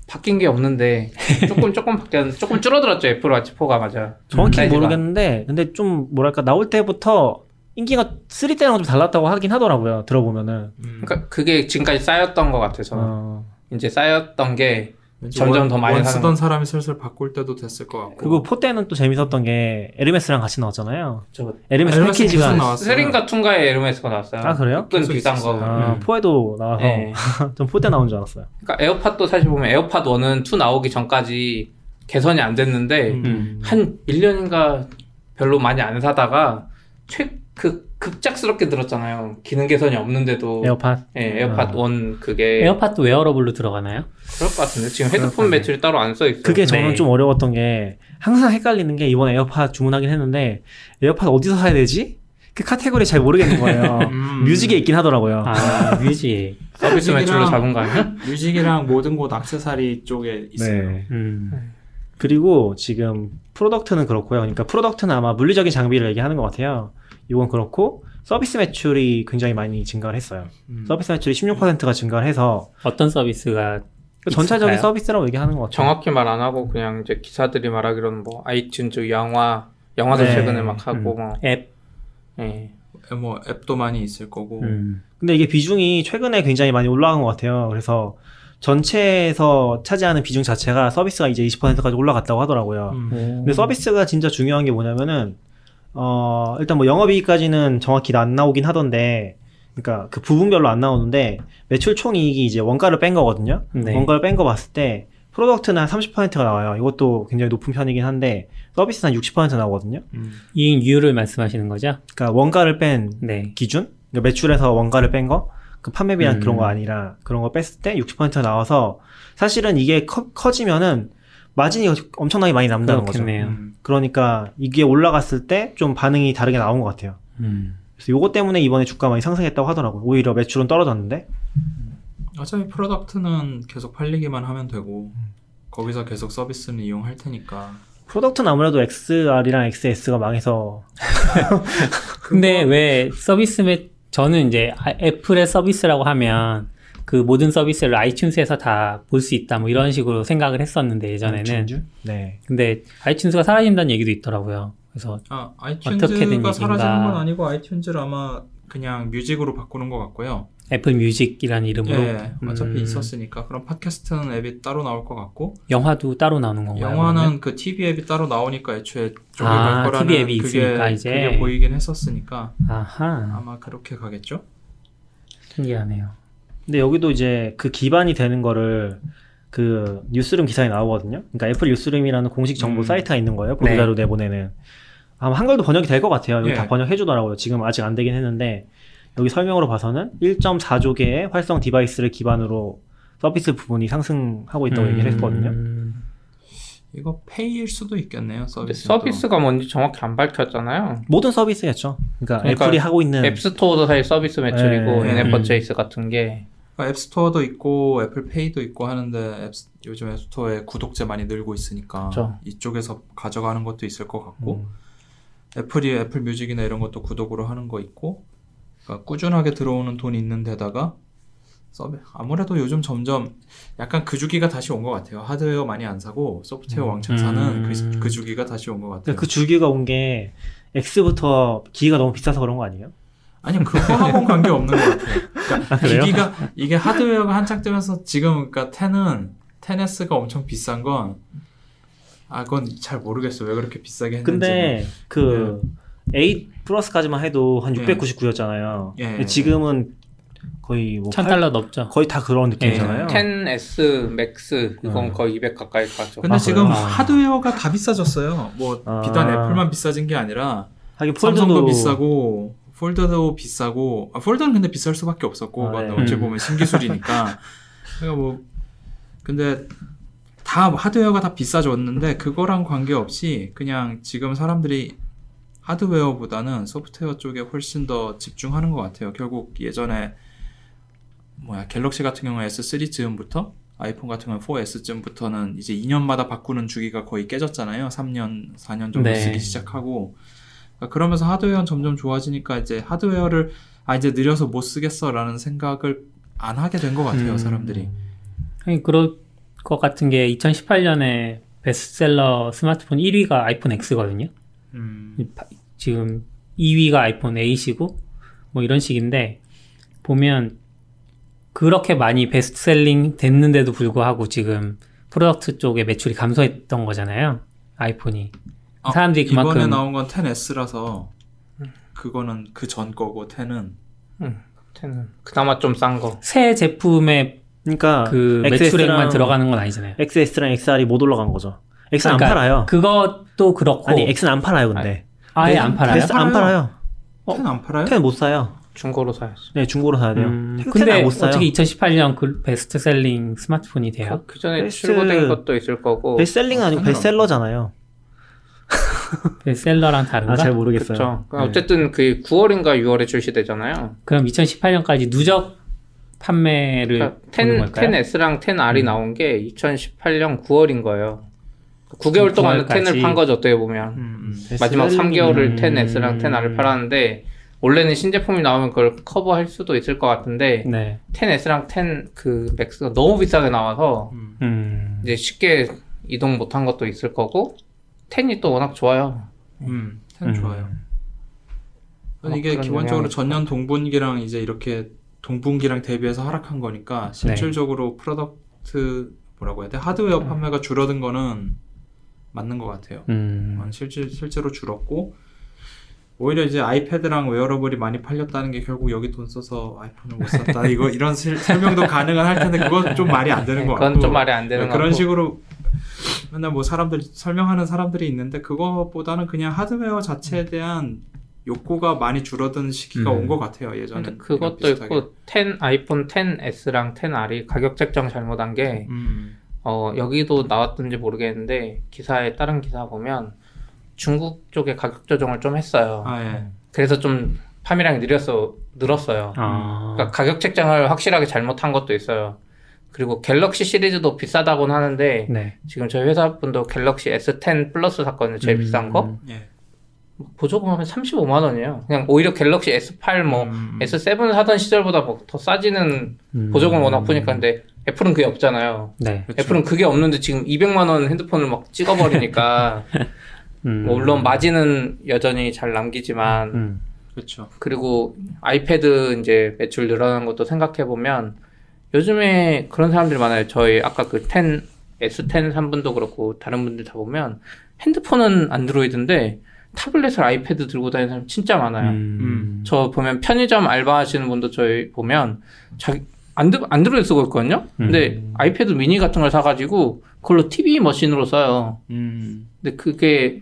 바뀐 게 없는데 조금 줄어들었죠. 애플 와치 4가 맞아요. 정확히 사이즈가. 모르겠는데 근데 좀 뭐랄까 나올 때부터 인기가 3 때랑 좀 달랐다고 하긴 하더라고요. 들어보면은. 그러니까 그게 지금까지 쌓였던 것 같아서 이제 쌓였던 게 점점 더 많이 쓰던 사람이 슬슬 바꿀 때도 됐을 것 같고. 그리고 포 때는 또 재밌었던 게 에르메스랑 같이 나왔잖아요. 에르메스 에르메스 패키지가 계속 나왔어요. 세린가 퉁가에 에르메스가 나왔어요. 아, 그래요? 끈 비싼 거. 포에도 나와서 네. 전 포 때 나온 줄 알았어요. 그러니까 에어팟도 사실 보면 에어팟 1은 2 나오기 전까지 개선이 안 됐는데 한 1년인가 별로 많이 안 사다가 급작스럽게 들었잖아요. 기능 개선이 없는데도. 에어팟? 네, 에어팟 1 그게. 에어팟도 웨어러블로 들어가나요? 그럴 것 같은데. 지금 헤드폰 매출이 따로 안 써있어요. 그게 저는 네. 좀 어려웠던 게 항상 헷갈리는 게 이번에 에어팟 주문하긴 했는데 에어팟 어디서 사야 되지? 그 카테고리 잘 모르겠는 거예요. 뮤직에 있긴 하더라고요. 아, 뮤직. 서비스 매출로 잡은 거 아니야? 뮤직이랑 모든 곳 액세서리 쪽에 있어요. 네. 그리고 지금 프로덕트는 그렇고요. 그러니까 프로덕트는 아마 물리적인 장비를 얘기하는 것 같아요. 이건 그렇고 서비스 매출이 굉장히 많이 증가를 했어요. 서비스 매출이 16%가 증가를 해서 어떤 서비스가 전체적인 있을까요? 서비스라고 얘기하는 것 같아요. 정확히 말 안 하고 그냥 이제 기사들이 말하기로는 뭐 아이튠즈 영화도 네. 최근에 막 하고 뭐 앱. 예. 뭐 앱도 많이 있을 거고. 근데 이게 비중이 최근에 굉장히 많이 올라간 것 같아요. 그래서 전체에서 차지하는 비중 자체가 서비스가 이제 20%까지 올라갔다고 하더라고요. 근데 서비스가 진짜 중요한 게 뭐냐면은 일단 뭐 영업이익까지는 정확히 안 나오긴 하던데, 그러니까 그 부분별로 안 나오는데 매출 총이익이 이제 원가를 뺀 거거든요. 네. 원가를 뺀 거 봤을 때 프로덕트는 한 30%가 나와요. 이것도 굉장히 높은 편이긴 한데 서비스는 한 60% 나오거든요. 이익률을 말씀하시는 거죠? 그러니까 원가를 뺀 네. 기준, 그러니까 매출에서 원가를 뺀 거, 그 판매비랑 그런 거 아니라 그런 거 뺐을 때 60%가 나와서 사실은 이게 커지면은 마진이 엄청나게 많이 남는다는 그렇겠네요. 거죠. 그러니까 이게 올라갔을 때 좀 반응이 다르게 나온 것 같아요. 그래서 요거 때문에 이번에 주가 많이 상승했다고 하더라고요. 오히려 매출은 떨어졌는데. 어차피 프로덕트는 계속 팔리기만 하면 되고 거기서 계속 서비스는 이용할 테니까. 프로덕트는 아무래도 XR이랑 XS가 망해서. 근데 왜 저는 이제 애플의 서비스라고 하면 그 모든 서비스를 아이튠즈에서 다 볼 수 있다 뭐 이런 식으로 생각을 했었는데 예전에는. 네. 근데 아이튠즈가 사라진다는 얘기도 있더라고요. 그래서 어떻게든 아이튠즈가 사라지는 건 얘기인가. 아니고 아이튠즈를 아마 그냥 뮤직으로 바꾸는 것 같고요. 애플 뮤직이라는 이름으로. 예, 어차피 있었으니까. 그럼 팟캐스트는 앱이 따로 나올 것 같고, 영화도 따로 나오는 건가요? 영화는 그러면? 그 TV 앱이 따로 나오니까 애초에 쪽에 갈 거라는 TV 앱이 있으니까 이제. 그게 보이긴 했었으니까 아하. 아마 그렇게 가겠죠? 신기하네요. 근데 여기도 이제 그 기반이 되는 거를 그 뉴스룸 기사에 나오거든요. 그러니까 애플 뉴스룸이라는 공식 정보 사이트가 있는 거예요. 보도자료 내보내는. 아마 한글도 번역이 될 것 같아요. 여기 예. 다 번역해 주더라고요. 지금 아직 안 되긴 했는데 여기 설명으로 봐서는 1.4조 개의 활성 디바이스를 기반으로 서비스 부분이 상승하고 있다고 얘기를 했거든요. 이거 페이일 수도 있겠네요. 근데 서비스. 서비스가 뭔지 정확히 안 밝혔잖아요. 모든 서비스겠죠. 그러니까 그러니까 애플이 하고 있는 앱스토어도 사실 서비스 매출이고 네. 인앱 퍼체이스 같은 게 앱스토어도 있고 애플페이도 있고 하는데 요즘 앱스토어에 구독자 많이 늘고 있으니까 그렇죠. 이쪽에서 가져가는 것도 있을 것 같고 애플이 애플 뮤직이나 이런 것도 구독으로 하는 거 있고, 그러니까 꾸준하게 들어오는 돈이 있는 데다가 아무래도 요즘 점점 약간 그 주기가 다시 온 것 같아요. 하드웨어 많이 안 사고 소프트웨어 왕창 사는 그 주기가 다시 온 것 같아요. 그 주기가 온 게 X부터 기기가 너무 비싸서 그런 거 아니에요? 아니 그거하고는 관계 없는 것 같아요. 그러니까 그래요? 기기가 이게 하드웨어가 한창 뜨면서 지금 그러니까 10S가 엄청 비싼 건 그건 잘 모르겠어. 왜 그렇게 비싸게 했는지. 근데 그 8 플러스까지만 해도 한 699였잖아요. 예. 지금은 거의 뭐 $1,000 넘죠. 거의 다 그런 느낌이잖아요. 10S 맥스 이건 거의 200 가까이 가죠. 근데 지금 그래요? 하드웨어가 다 비싸졌어요. 뭐 비단 아. 애플만 비싸진 게 아니라 하긴 삼성도 비싸고 폴더도 비싸고 폴더는 근데 비쌀 수밖에 없었고 그건 네. 어찌 보면 신기술이니까. 그러니까 뭐 근데 다 하드웨어가 다 비싸졌는데 그거랑 관계없이 그냥 지금 사람들이 하드웨어보다는 소프트웨어 쪽에 훨씬 더 집중하는 것 같아요. 결국 예전에 갤럭시 같은 경우는 S3 즈음부터 아이폰 같은 경우는 4S 즈음부터는 이제 2년마다 바꾸는 주기가 거의 깨졌잖아요. 3년, 4년 정도 네. 쓰기 시작하고. 그러면서 하드웨어는 점점 좋아지니까 이제 하드웨어를 이제 느려서 못 쓰겠어라는 생각을 안 하게 된 것 같아요. 사람들이. 아니, 그럴 것 같은 게 2018년에 베스트셀러 스마트폰 1위가 아이폰 X거든요. 지금 2위가 아이폰 8이고 뭐 이런 식인데 보면 그렇게 많이 베스트셀링 됐는데도 불구하고 지금 프로덕트 쪽에 매출이 감소했던 거잖아요. 아이폰이. 사람들이 그만큼 이번에 나온 건 10S라서 그거는 그 전 거고 10은 10은 그나마 좀 싼 거. 새 제품에 그러니까 그 매출액만 들어가는 건 아니잖아요. XS랑 XR이 못 올라간 거죠. X는 그러니까 안 팔아요. 그것도 그렇고 아니 X는 안 팔아요 근데. 아예 안 팔아요? 안 팔아요. 10 안 팔아요? 10 못 사요. 중고로 사야지. 네, 중고로 사야 돼요. 근데 못 사요. 어떻게 2018년 그 베스트셀링 스마트폰이 돼요? 그 전에 출고된 것도 있을 거고. 베스트셀링은 아니고 베스트셀러잖아요. 베스트셀러랑 다른가? 잘 모르겠어요. 그렇죠. 어쨌든 그 9월인가 6월에 출시되잖아요. 그럼 2018년까지 누적 판매를 그러니까 보는 걸까요? 10S랑 10R이 나온 게 2018년 9월인 거예요. 9개월 동안 10을 판 거죠, 어떻게 보면. 마지막 3개월을 10S랑 10R을 팔았는데, 원래는 신제품이 나오면 그걸 커버할 수도 있을 것 같은데, 네. 10S랑 10 그 맥스가 너무 비싸게 나와서, 이제 쉽게 이동 못한 것도 있을 거고, 10이 또 워낙 좋아요. 10 좋아요. 이게 기본적으로 전년 동분기랑 이제 이렇게 동분기랑 대비해서 하락한 거니까, 실질적으로 프로덕트, 뭐라고 해야 돼? 하드웨어 판매가 줄어든 거는 맞는 것 같아요. 실제로 줄었고, 오히려 이제 아이패드랑 웨어러블이 많이 팔렸다는 게 결국 여기 돈 써서 아이폰을 못 샀다. 이런 설명도 가능은 할 텐데, 그건 좀 말이 안 되는 것 같고. 그건 좀 말이 안 되는 것 같고. 그런 식으로 맨날 뭐 설명하는 사람들이 있는데, 그거보다는 그냥 하드웨어 자체에 대한 욕구가 많이 줄어든 시기가 온 것 같아요, 예전에. 그것도 있고, 아이폰 10S랑 10R이 가격 책정 잘못한 게, 여기도 나왔던지 모르겠는데, 다른 기사 보면, 중국 쪽에 가격 조정을 좀 했어요. 그래서 좀 판매량이 늘었어요. 그러니까 가격 책정을 확실하게 잘못한 것도 있어요. 그리고 갤럭시 시리즈도 비싸다고는 하는데, 지금 저희 회사 분도 갤럭시 S10 플러스 샀거든요. 제일 비싼 거. 보조금하면 35만 원이에요. 그냥 오히려 갤럭시 S8 S7 사던 시절보다 더 싸지는 보조금을 워낙 푸니까. 근데 애플은 그게 없잖아요. 애플은 그게 없는데 지금 200만 원 핸드폰을 막 찍어버리니까 물론 마진은 여전히 잘 남기지만 그렇죠. 그리고 아이패드 이제 매출 늘어나는 것도 생각해보면 요즘에 그런 사람들이 많아요. 저희 아까 그 S10 산 분도 그렇고 다른 분들 다 보면 핸드폰은 안드로이드인데 타블렛을 아이패드 들고 다니는 사람 진짜 많아요. 저 보면 편의점 알바하시는 분도 저희 보면 안드로이드 쓰고 있거든요. 근데 아이패드 미니 같은 걸 사가지고 그걸로 TV 머신으로 써요. 근데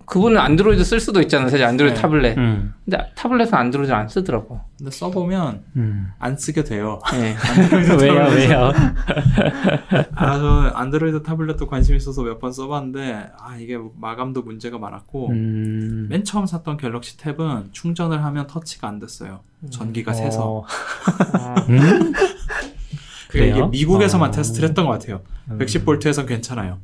그분은 안드로이드 쓸 수도 있잖아요. 사실 안드로이드 타블렛. 근데 타블렛은 안드로이드를 안 쓰더라고. 근데 써보면 안 쓰게 돼요. 왜요? 저 안드로이드 타블렛도 관심 있어서 몇 번 써봤는데 이게 마감도 문제가 많았고 맨 처음 샀던 갤럭시 탭은 충전을 하면 터치가 안 됐어요. 전기가 새서. 이게 미국에서만 테스트를 했던 것 같아요. 110V에선 괜찮아요.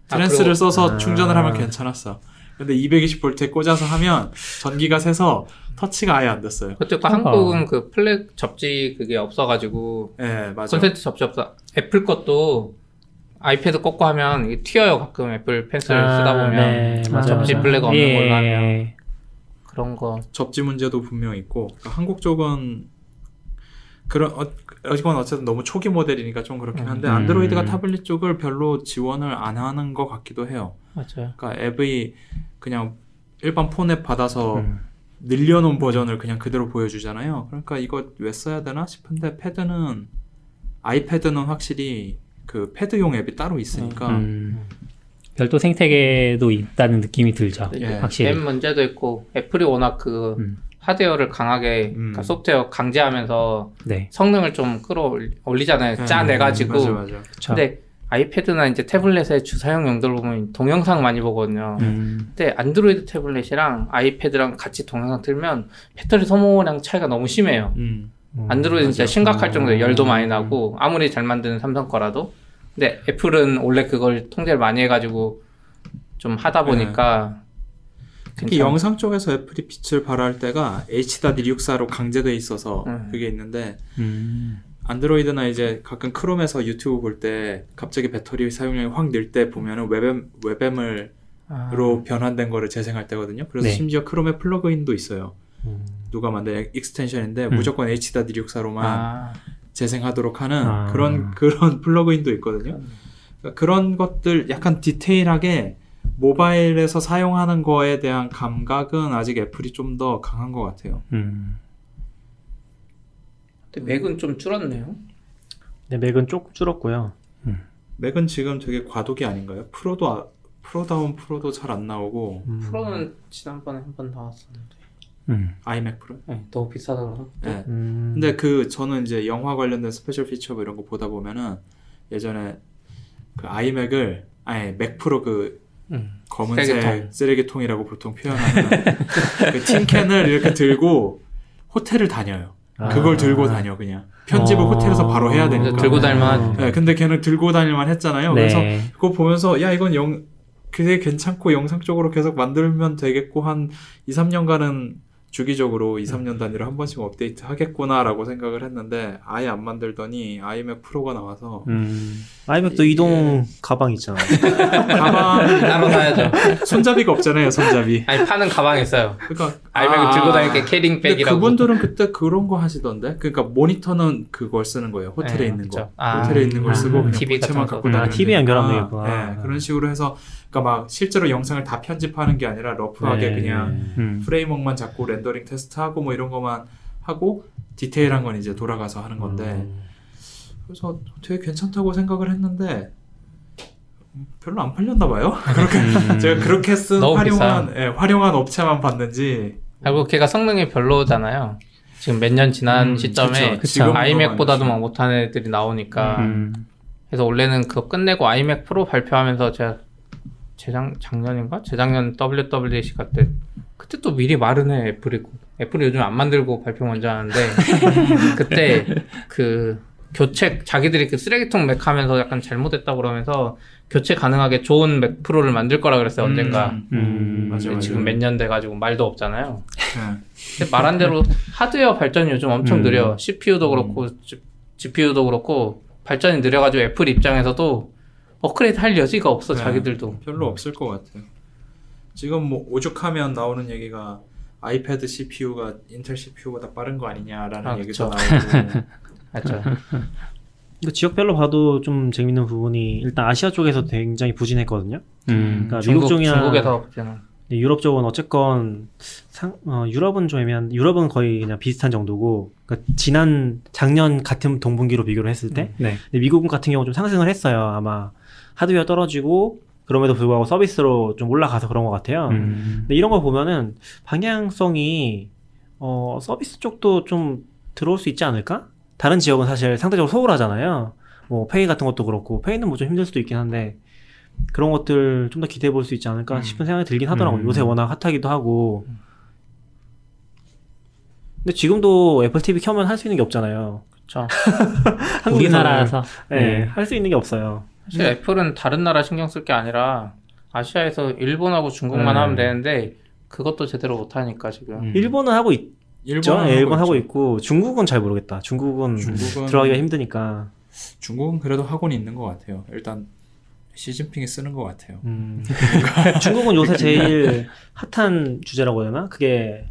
트랜스를 써서 충전을 하면 괜찮았어. 근데 220V에 꽂아서 하면 전기가 새서 터치가 아예 안 됐어요. 그때 한국은 그 플랫 접지 그게 없어가지고 맞아. 콘센트 접지 없어. 애플 것도 아이패드 꽂고 하면 이게 튀어요. 가끔 애플 펜슬 쓰다 보면 접지 플랫 없는 걸로 하면 그런 거. 접지 문제도 분명 있고 그러니까 한국 쪽은 이건 어쨌든 너무 초기 모델이니까 좀 그렇긴 한데 안드로이드가 타블릿 쪽을 별로 지원을 안 하는 것 같기도 해요. 맞아요. 그러니까 앱이 그냥 일반 폰앱 받아서 늘려놓은 버전을 그냥 그대로 보여주잖아요. 그러니까 이거 왜 써야 되나 싶은데 아이패드는 확실히 그 패드용 앱이 따로 있으니까 별도 생태계도 있다는 느낌이 들죠. 확실히. 앱 문제도 있고 애플이 워낙 하드웨어를 강하게 그러니까 소프트웨어 강제하면서 성능을 좀 끌어올리잖아요. 짜내가지고. 맞아. 근데 아이패드나 이제 태블릿의 주사용 용도를 보면 동영상 많이 보거든요. 근데 안드로이드 태블릿이랑 아이패드랑 같이 동영상 틀면 배터리 소모량 차이가 너무 심해요. 안드로이드는 진짜 심각할 정도로 열도 많이 나고 아무리 잘 만드는 삼성 거라도. 근데 애플은 원래 그걸 통제를 많이 해가지고 좀 하다 보니까 특히 영상 쪽에서 애플이 빛을 발할 때가 H.264로 강제돼 있어서 그게 있는데 안드로이드나 이제 가끔 크롬에서 유튜브 볼 때 갑자기 배터리 사용량이 확 늘 때 보면은 웹엠으로 변환된 거를 재생할 때거든요. 그래서 심지어 크롬에 플러그인도 있어요. 누가 만든 익스텐션인데 무조건 H.264로만 재생하도록 하는 그런 플러그인도 있거든요. 그러니까 그런 것들 약간 디테일하게 모바일에서 사용하는 거에 대한 감각은 아직 애플이 좀 더 강한 것 같아요. 근데 맥은 좀 줄었네요. 네, 맥은 조금 줄었고요. 맥은 지금 되게 과도기 아닌가요? 프로다운 프로도 잘 안 나오고 프로는 지난번에 한 번 나왔었는데 아이맥 프로? 네, 너무 비싸더라고요. 네. 근데 저는 이제 영화 관련된 스페셜 피처 뭐 이런 거 보다 보면은 예전에 그 아이맥을 맥 프로 검은색 쓰레기통이라고 보통 표현하는 그 팀캔을 이렇게 들고 호텔을 다녀요. 그걸 들고 다녀 그냥. 편집을 호텔에서 바로 해야 되니까. 들고 다닐만. 네, 근데 걔는 들고 다닐만 했잖아요. 네. 그래서 그거 보면서 야 이건 되게 괜찮고 영상 쪽으로 계속 만들면 되겠고 한 2, 3년간은 주기적으로 2, 3년 단위로 한 번씩 업데이트 하겠구나라고 생각을 했는데 아예 안 만들더니 아이맥 프로가 나와서 아이맥도 이동 가방 있잖아요. 가방 따로 사야죠. 손잡이가 없잖아요. 손잡이. 아니 파는 가방 있어요. 그러니까 아이맥을 들고 다닐 게 캐링백이라고. 그분들은 그때 그런 거 하시던데. 그러니까 모니터는 그걸 쓰는 거예요. 호텔에 있는 거. 호텔에 있는 걸 쓰고 그냥 TV 본체만 같은 갖고 거. 다니는. TV 연결하면 되겠구나. 네, 그런 식으로 해서 그러니까 막 실제로 영상을 다 편집하는 게 아니라 러프하게 그냥 프레임워크만 잡고 렌더링 테스트하고 뭐 이런 것만 하고 디테일한 건 이제 돌아가서 하는 건데 그래서 되게 괜찮다고 생각을 했는데 별로 안 팔렸나 봐요. 그렇게 제가 그렇게 쓴 활용한 업체만 봤는지. 그리고 걔가 성능이 별로잖아요. 지금 몇 년 지난 시점에 그쵸. 아이맥보다도 막 못하는 애들이 나오니까. 그래서 원래는 그거 끝내고 아이맥 프로 발표하면서 제가 작년인가? 재작년 WWDC 갈 때 그때 또 미리 말은 해 애플이 요즘 안 만들고 발표 먼저 하는데 그때 그 교체 자기들이 그 쓰레기통 맥 하면서 약간 잘못했다고 그러면서 교체 가능하게 좋은 맥 프로를 만들 거라 그랬어요. 언젠가. 맞아. 지금 몇 년 돼가지고 말도 없잖아요. 근데 말한 대로 하드웨어 발전이 요즘 엄청 느려. CPU도 그렇고 GPU도 그렇고 발전이 느려가지고 애플 입장에서도 업그레이드 할 여지가 없어. 자기들도 별로 없을 것 같아요. 지금 뭐 오죽하면 나오는 얘기가 아이패드 CPU가 인텔 CPU보다 빠른 거 아니냐라는 얘기도 나오고. 맞죠. 지역별로 봐도 좀 재밌는 부분이 일단 아시아 쪽에서 굉장히 부진했거든요. 그러니까 미국 쪽이나 중국에서 부진은. 유럽 쪽은 어쨌건 유럽은 좀 애매한. 유럽은 거의 그냥 비슷한 정도고. 그러니까 작년 같은 동분기로 비교를 했을 때. 근데 미국은 같은 경우 좀 상승을 했어요. 아마 하드웨어 떨어지고 그럼에도 불구하고 서비스로 좀 올라가서 그런 것 같아요. 근데 이런 걸 보면은 방향성이 서비스 쪽도 좀 들어올 수 있지 않을까? 다른 지역은 사실 상대적으로 소홀하잖아요. 뭐 페이 같은 것도 그렇고 페이는 뭐 좀 힘들 수도 있긴 한데 그런 것들 좀 더 기대해 볼 수 있지 않을까 싶은 생각이 들긴 하더라고요. 요새 워낙 핫하기도 하고. 근데 지금도 애플 TV 켜면 할 수 있는 게 없잖아요. 그렇죠. 우리나라에서 할 수 있는 게 없어요. 사실 애플은 다른 나라 신경 쓸 게 아니라 아시아에서 일본하고 중국만 하면 되는데 그것도 제대로 못 하니까 지금. 일본은 하고 있죠. 일본 하고 있고 중국은 잘 모르겠다. 중국은 들어가기가 힘드니까. 중국은 그래도 학원이 있는 것 같아요. 일단 시진핑이 쓰는 것 같아요. 중국은 요새 제일 핫한 주제라고 해야 되나? 그게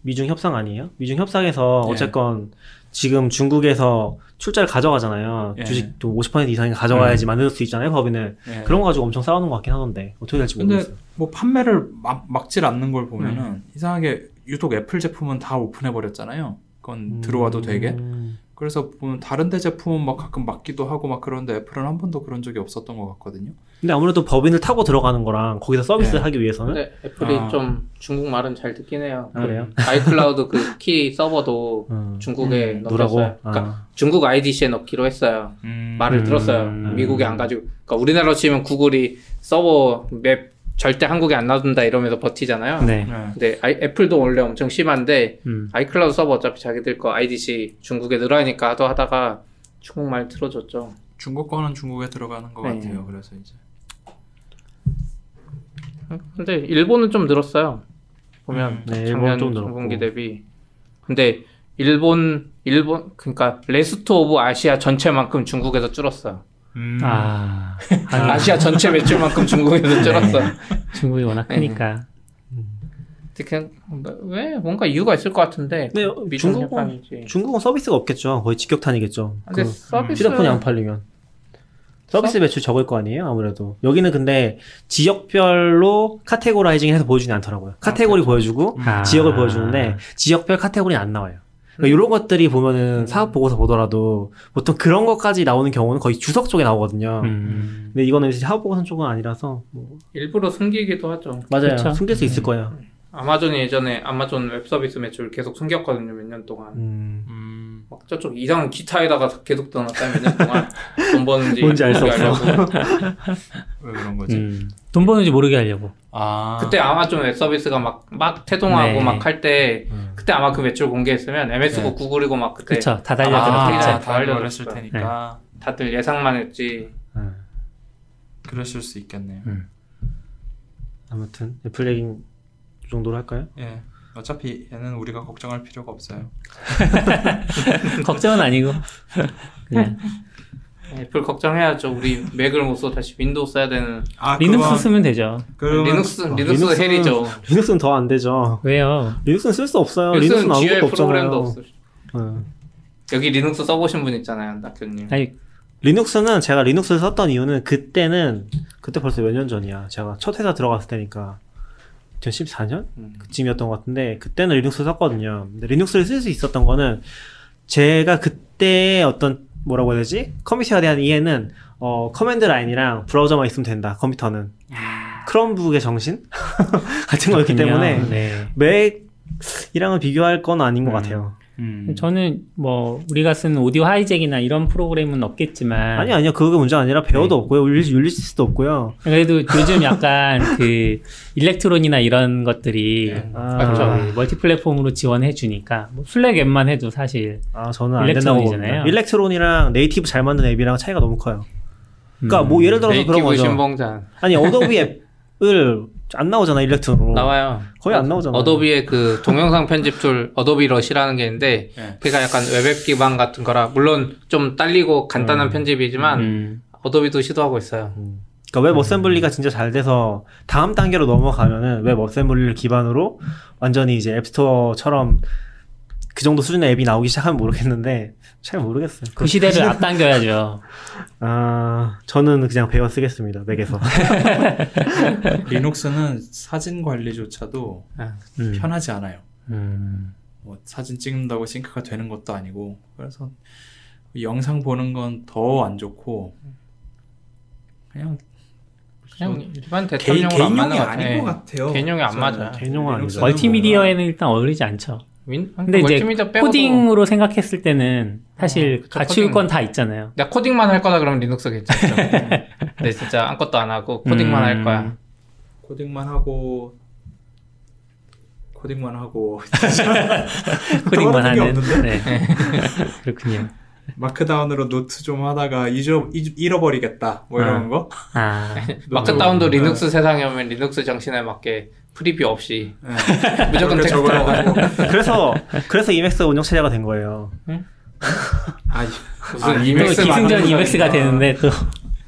미중 협상 아니에요? 미중 협상에서 어쨌건 지금 중국에서 출자를 가져가잖아요. 주식도 50% 이상이 가져가야지 만들 수 있잖아요, 법인을. 그런 거 가지고 엄청 싸우는 것 같긴 하던데 어떻게 될지 모르겠어요. 근데 뭐 판매를 막질 않는 걸 보면은 이상하게 유독 애플 제품은 다 오픈해 버렸잖아요. 그건 들어와도 되게. 그래서 보면 다른 데 제품은 막 가끔 막기도 하고 막 그런데 애플은 한 번도 그런 적이 없었던 것 같거든요. 근데 아무래도 법인을 타고 들어가는 거랑 거기서 서비스를 하기 위해서는. 근데 애플이 좀 중국 말은 잘 듣긴 해요. 그래요? 아이클라우드 그 키 서버도 중국에 넣었어요. 그러니까 중국 IDC에 넣기로 했어요. 말을 들었어요. 미국에 안 가지고. 그러니까 우리나라로 치면 구글이 서버 맵 절대 한국에 안 놔둔다 이러면서 버티잖아요. 근데 애플도 원래 엄청 심한데 아이클라우드 서버 어차피 자기들 거 IDC 중국에 늘어나니까 하다가 중국말 틀어줬죠. 중국 거는 중국에 들어가는 것 같아요. 그래서 이제. 근데 일본은 좀 늘었어요. 보면 작년 좀 전분기 대비. 근데 일본 그러니까 레스트 오브 아시아 전체만큼 중국에서 줄었어요. 아시아 전체 매출만큼 중국에서 줄었어. 중국이 워낙 크니까. 그냥 왜 뭔가 이유가 있을 것 같은데. 근데 중국은 서비스가 없겠죠. 거의 직격탄이겠죠. 근데 서비스 휴대폰이 안 팔리면. 서비스 매출 적을 거 아니에요? 아무래도. 여기는 근데 지역별로 카테고라이징 해서 보여주지 않더라고요. 카테고리 보여주고 지역을 보여주는데 지역별 카테고리는 안 나와요. 그러니까 이런 것들이 보면은 사업 보고서 보더라도 보통 그런 것까지 나오는 경우는 거의 주석 쪽에 나오거든요. 근데 이거는 사업 보고서 쪽은 아니라서 뭐. 일부러 숨기기도 하죠. 맞아요. 그쵸? 숨길 수 있을 거예요. 아마존이 예전에 아마존 웹 서비스 매출 계속 숨겼거든요. 몇 년 동안. 막 저쪽 이상한 기타에다가 계속 넣어놨다 몇 년 동안 돈 버는지 뭔지 알 수 없어. 왜 그런 거지? 돈 버는지 모르게 하려고. 그때 아마존 웹 서비스가 막 태동하고 네. 막 할 때 그때 아마 그 매출 공개했으면 MS고 네. 구글이고 막 그때 그쵸. 다 다 달려들었겠죠. 알려줬을 알렸을 테니까 다들 예상만 했지. 그랬을 수 있겠네요. 아무튼 애플 얘기 이 정도로 할까요? 예. 어차피 얘는 우리가 걱정할 필요가 없어요. 걱정은 아니고 그냥 애플 걱정해야죠. 우리 맥을 못 써 다시 윈도우 써야 되는. 리눅스 쓰면 되죠. 리눅스 헬이죠. 리눅스는 더 안 되죠. 왜요? 리눅스는 쓸 수 없어요. 리눅스는 리눅스는 GUI 아무것도 프로그램도 없잖아요. 없어. 여기 리눅스 써보신 분 있잖아요, 낙교님. 아니 리눅스는 제가 리눅스를 썼던 이유는 그때 벌써 몇 년 전이야. 제가 첫 회사 들어갔을 때니까 2014년? 그쯤이었던 것 같은데 그때는 리눅스 썼거든요. 근데 리눅스를 쓸 수 있었던 거는 제가 그때 어떤 뭐라고 해야 되지? 컴퓨터에 대한 이해는 커맨드 라인이랑 브라우저만 있으면 된다. 컴퓨터는. 크롬북의 정신? 같은 거였기 때문에 네. 맥이랑은 비교할 건 아닌 것 같아요. 저는 뭐 우리가 쓰는 오디오 하이잭이나 이런 프로그램은 없겠지만 아니요. 그게 문제가 아니라 배어도 없고요. 율리시스도 없고요. 그래도 요즘 약간 그 일렉트론이나 이런 것들이 그 멀티 플랫폼으로 지원해 주니까 뭐 슬랙 앱만 해도 사실 저는 안 된다고 봅니다. 일렉트론이랑 네이티브 잘 만든 앱이랑 차이가 너무 커요. 그러니까 뭐 예를 들어서 그런 거죠. 신봉잔. 아니 어도비 앱을 안 나오잖아 일렉트론으로. 나와요. 거의 안 나오잖아. 어도비의 그 동영상 편집 툴 어도비 러시라는 게 있는데 걔가 약간 웹앱 기반 같은 거라 물론 좀 딸리고 간단한 편집이지만 어도비도 시도하고 있어요. 그러니까 웹 어셈블리가 진짜 잘 돼서 다음 단계로 넘어가면은 웹 어셈블리를 기반으로 완전히 이제 앱스토어처럼 그 정도 수준의 앱이 나오기 시작하면 모르겠는데 잘 모르겠어요. 그 시대를 앞당겨야죠. 저는 그냥 배워 쓰겠습니다. 맥에서. 리눅스는 사진 관리조차도 편하지 않아요. 뭐 사진 찍는다고 싱크가 되는 것도 아니고 그래서 영상 보는 건 더 안 좋고 그냥 일반 대탐용으로 안 맞는 것 아닌 것 같아요. 개인용이 안 맞아. 개인용은 아니죠. 멀티미디어에는 일단 어울리지 않죠. 근데 이제 코딩으로 생각했을 때는 사실 갖출 건 다 있잖아요. 내가 코딩만 할 거다 그러면 리눅스 괜찮죠. 근데 진짜 아무것도 안 하고 코딩만 할 거야. 코딩만 하고 코딩만 하는 하는. 네. 그렇군요. 마크다운으로 노트 좀 하다가 잃어버리겠다 뭐 이런 거. 마크다운도 리눅스 세상에 오면 리눅스 정신에 맞게 프리뷰 없이 무조건 텍스트로. 그래서 이맥스 운영체제가 된 거예요. 무슨 기승전 이맥스가 되는데 또.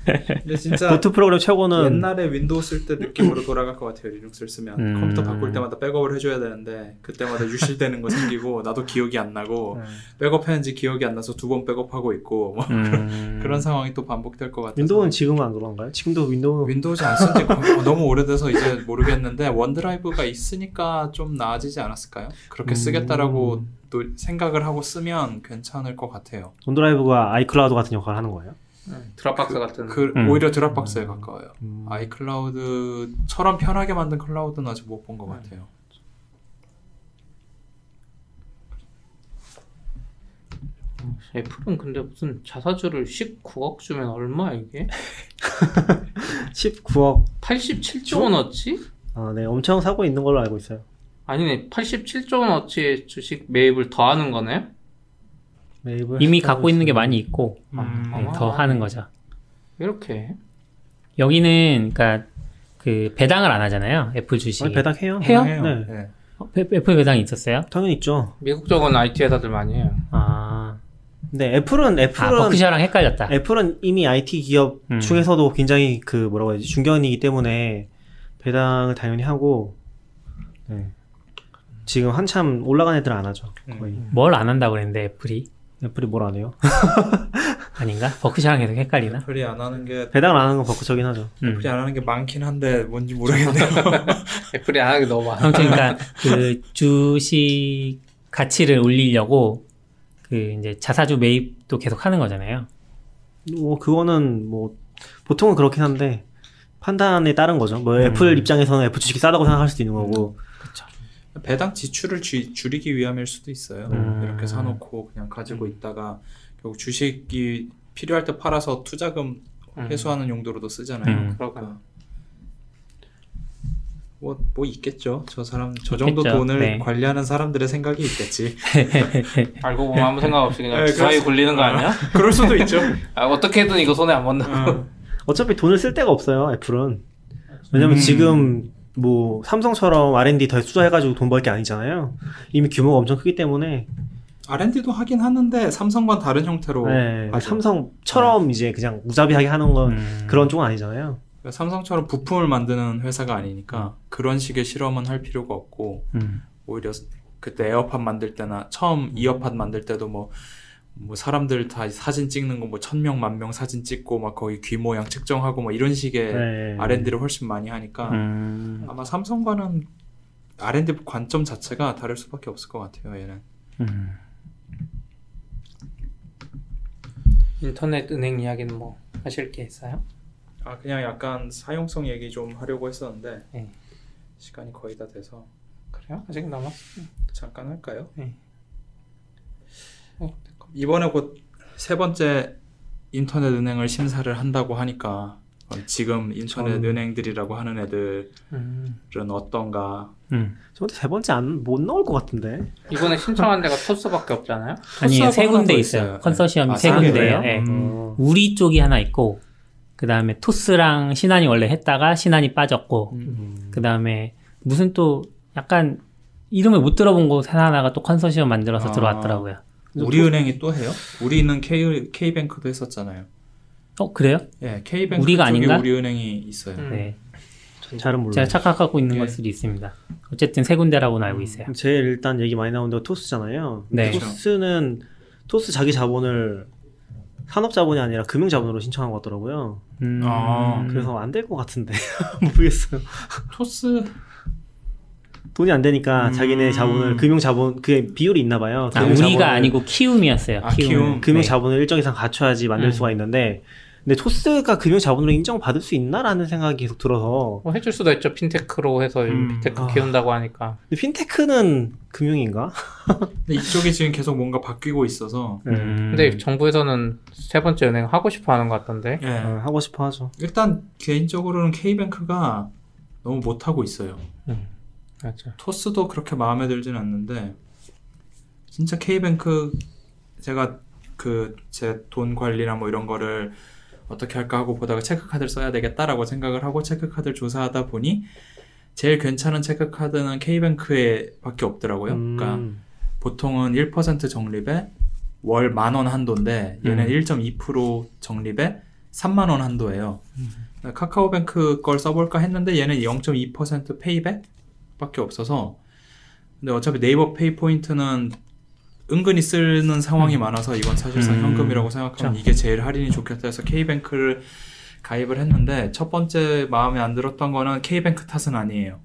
근데 진짜 노트 프로그램 최고는 옛날에 윈도우 쓸 때 느낌으로 돌아갈 것 같아요. 리눅스를 쓰면 컴퓨터 바꿀 때마다 백업을 해줘야 되는데 그때마다 유실되는 거 생기고 나도 기억이 안 나고 백업했는지 기억이 안 나서 2번 백업하고 있고 뭐 그런 상황이 또 반복될 것 같아서. 윈도우는 지금은 안 그런가요? 지금도 윈도우즈 안 쓴지 너무 오래돼서 이제 모르겠는데 원드라이브가 있으니까 좀 나아지지 않았을까요? 그렇게 쓰겠다라고 또 생각을 하고 쓰면 괜찮을 것 같아요. 원드라이브가 아이클라우드 같은 역할을 하는 거예요? 드랍박스 같은. 오히려 드랍박스에 가까워요. 아이클라우드처럼 편하게 만든 클라우드는 아직 못 본 것 같아요. 애플은 근데 무슨 자사주를 19억 주면 얼마 이게? 19억 87조 원어치? 네, 엄청 사고 있는 걸로 알고 있어요. 아니네, 87조 원어치의 주식 매입을 더 하는 거네? 이미 갖고 있는 게 많이 있고 더 하는 거죠. 이렇게 여기는 그러니까 그 배당을 안 하잖아요. 애플 주식. 배당해요. 해요? 네. 애플 배당이 있었어요? 당연히 있죠. 미국 쪽은 IT 회사들 많이 해요. 네, 애플은 버크셔랑 헷갈렸다. 애플은 이미 IT 기업 중에서도 굉장히 그 뭐라고 해야지 중견이기 때문에 배당을 당연히 하고 지금 한참 올라간 애들 안 하죠. 거의. 뭘 안 한다고 그랬는데 애플이 애플이 뭘 안 해요? 아닌가? 버크셔랑 계속 헷갈리나? 애플이 안 하는 게 배당을 안 하는 건 버크셔긴 하죠. 애플이 안 하는 게 많긴 한데 뭔지 모르겠네요. 애플이 안 하는 게 너무 많아. 아무튼 그러니까 그 주식 가치를 올리려고 그 이제 자사주 매입도 계속 하는 거잖아요. 뭐 그거는 뭐 보통은 그렇긴 한데 판단에 따른 거죠. 뭐 애플 입장에서는 애플 주식이 싸다고 생각할 수도 있는 거고. 배당 지출을 줄이기 위함일 수도 있어요. 이렇게 사놓고 그냥 가지고 있다가 결국 주식이 필요할 때 팔아서 투자금 회수하는 용도로도 쓰잖아요. 그러니까. 뭐 있겠죠. 저 정도 있겠죠. 돈을 네. 관리하는 사람들의 생각이 있겠지. 알고 보면 아무 생각 없이 그냥 네, 주사위 굴리는 거 아니야? 그럴 수도 있죠. 어떻게든 이거 손에 안 묻는. 어차피 돈을 쓸 데가 없어요. 애플은. 왜냐면 지금 뭐 삼성처럼 R&D 더 투자해가지고 돈 벌 게 아니잖아요. 이미 규모가 엄청 크기 때문에. R&D도 하긴 하는데 삼성과는 다른 형태로 네, 하죠. 삼성처럼 이제 그냥 무자비하게 하는 건 그런 쪽은 아니잖아요. 그러니까 삼성처럼 부품을 만드는 회사가 아니니까 그런 식의 실험은 할 필요가 없고 오히려 그때 에어팟 만들 때나 처음 이어팟 만들 때도 뭐 사람들 다 사진 찍는 거 뭐 1000명, 10,000명 사진 찍고 막 거기 규모양 측정하고 뭐 이런 식의 네. R&D를 훨씬 많이 하니까 아마 삼성과는 R&D 관점 자체가 다를 수밖에 없을 것 같아요. 얘는. 인터넷 은행 이야기는 뭐 하실 게 있어요? 그냥 약간 사용성 얘기 좀 하려고 했었는데 네. 시간이 거의 다 돼서 그래요? 아직 남았어. 잠깐 할까요? 네. 이번에 곧 세 번째 인터넷 은행을 심사를 한다고 하니까 지금 인터넷 은행들이라고 하는 애들은 어떤가? 저한테 세 번째 못 나올 것 같은데. 이번에 신청한 데가 토스밖에 없잖아요? 아니, 세 군데 더 있어요. 있어요. 컨소시엄이 세 세 군데예요. 개예요? 네. 우리 쪽이 하나 있고, 그 다음에 토스랑 신한이 원래 했다가 신한이 빠졌고, 그 다음에 무슨 또 약간 이름을 못 들어본 곳 하나가 또 컨소시엄 만들어서 들어왔더라고요. 우리은행이 또 해요? 우리는 K뱅크도 했었잖아요. 그래요? 예, K뱅크 우리가 쪽에 아닌가? 우리은행이 있어요. 네. 잘은 몰라요. 제가 착각하고 있는 예. 걸 수도 있습니다. 어쨌든 세 군데라고는 알고 있어요. 제일 일단 얘기 많이 나오는 데가 토스잖아요. 네. 토스 자기 자본을 산업 자본이 아니라 금융 자본으로 신청한 것 같더라고요. 그래서 안 될 것 같은데 모르겠어요. 토스 돈이 안 되니까 자기네 자본을 금융 자본 그게 비율이 있나 봐요. 우리가 아니고 키움이었어요. 키움. 금융 네. 자본을 일정 이상 갖춰야지 만들 수가 있는데, 근데 토스가 금융 자본으로 인정받을 수 있나라는 생각이 계속 들어서. 뭐 해줄 수도 있죠. 핀테크로 해서 핀테크 키운다고 하니까. 근데 핀테크는 금융인가? 근데 이쪽이 지금 계속 뭔가 바뀌고 있어서 근데 정부에서는 세 번째 은행 하고 싶어 하는 것 같던데. 예. 하고 싶어 하죠. 일단 개인적으로는 K뱅크가 너무 못하고 있어요. 맞죠. 토스도 그렇게 마음에 들진 않는데 진짜 K뱅크 제가 제 돈 관리나 뭐 이런 거를 어떻게 할까 하고 보다가 체크카드를 써야 되겠다라고 생각을 하고 체크카드를 조사하다 보니 제일 괜찮은 체크카드는 K뱅크에 밖에 없더라고요. 그러니까 보통은 1% 적립에 월 10,000원 한도인데 얘는 1.2% 적립에 30,000원 한도예요. 카카오뱅크 걸 써볼까 했는데 얘는 0.2% 페이백 밖에 없어서. 근데 어차피 네이버 페이포인트는 은근히 쓰는 상황이 많아서 이건 사실상 현금이라고 생각하면 이게 제일 할인이 좋겠다 해서 K뱅크를 가입을 했는데 첫 번째 마음에 안 들었던 거는 K뱅크 탓은 아니에요.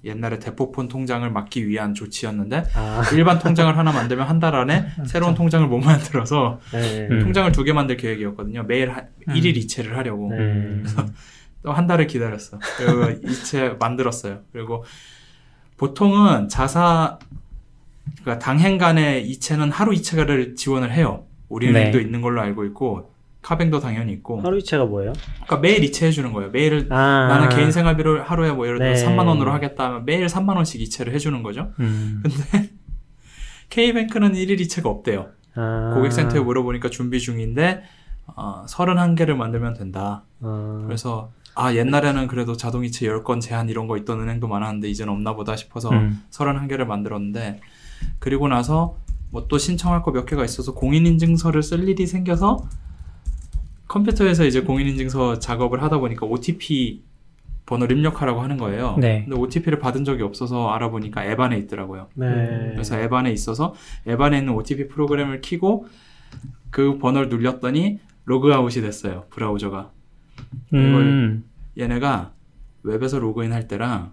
옛날에 대포폰 통장을 막기 위한 조치였는데 일반 통장을 하나 만들면 한 달 안에 새로운 통장을 못 만들어서 통장을 2개 만들 계획이었거든요. 매일 1일 이체를 하려고. 그래서 또 한 달을 기다렸어. 그리고 이체 만들었어요. 그리고 보통은 그러니까 당행 간의 이체는 하루 이체를 지원을 해요. 우리은행도 있는 걸로 알고 있고 카뱅도 당연히 있고. 하루 이체가 뭐예요? 그러니까 매일 이체해 주는 거예요. 매일 나는 개인 생활비를 하루에 뭐 예를 들어 3만 원으로 하겠다 하면 매일 3만 원씩 이체를 해주는 거죠. 근데 K뱅크는 1일 이체가 없대요. 고객센터에 물어보니까 준비 중인데 31개를 만들면 된다. 그래서 옛날에는 그래도 자동이체 10건 제한 이런 거 있던 은행도 많았는데 이제는 없나 보다 싶어서 31개를 만들었는데, 그리고 나서 뭐 또 신청할 거 몇 개가 있어서 공인인증서를 쓸 일이 생겨서 컴퓨터에서 이제 공인인증서 작업을 하다 보니까 OTP 번호를 입력하라고 하는 거예요. 네. 근데 OTP를 받은 적이 없어서 알아보니까 앱 안에 있더라고요. 네. 그래서 앱 안에 있어서 앱 안에 있는 OTP 프로그램을 키고 그 번호를 눌렸더니 로그아웃이 됐어요. 브라우저가. 이걸 얘네가 웹에서 로그인 할 때랑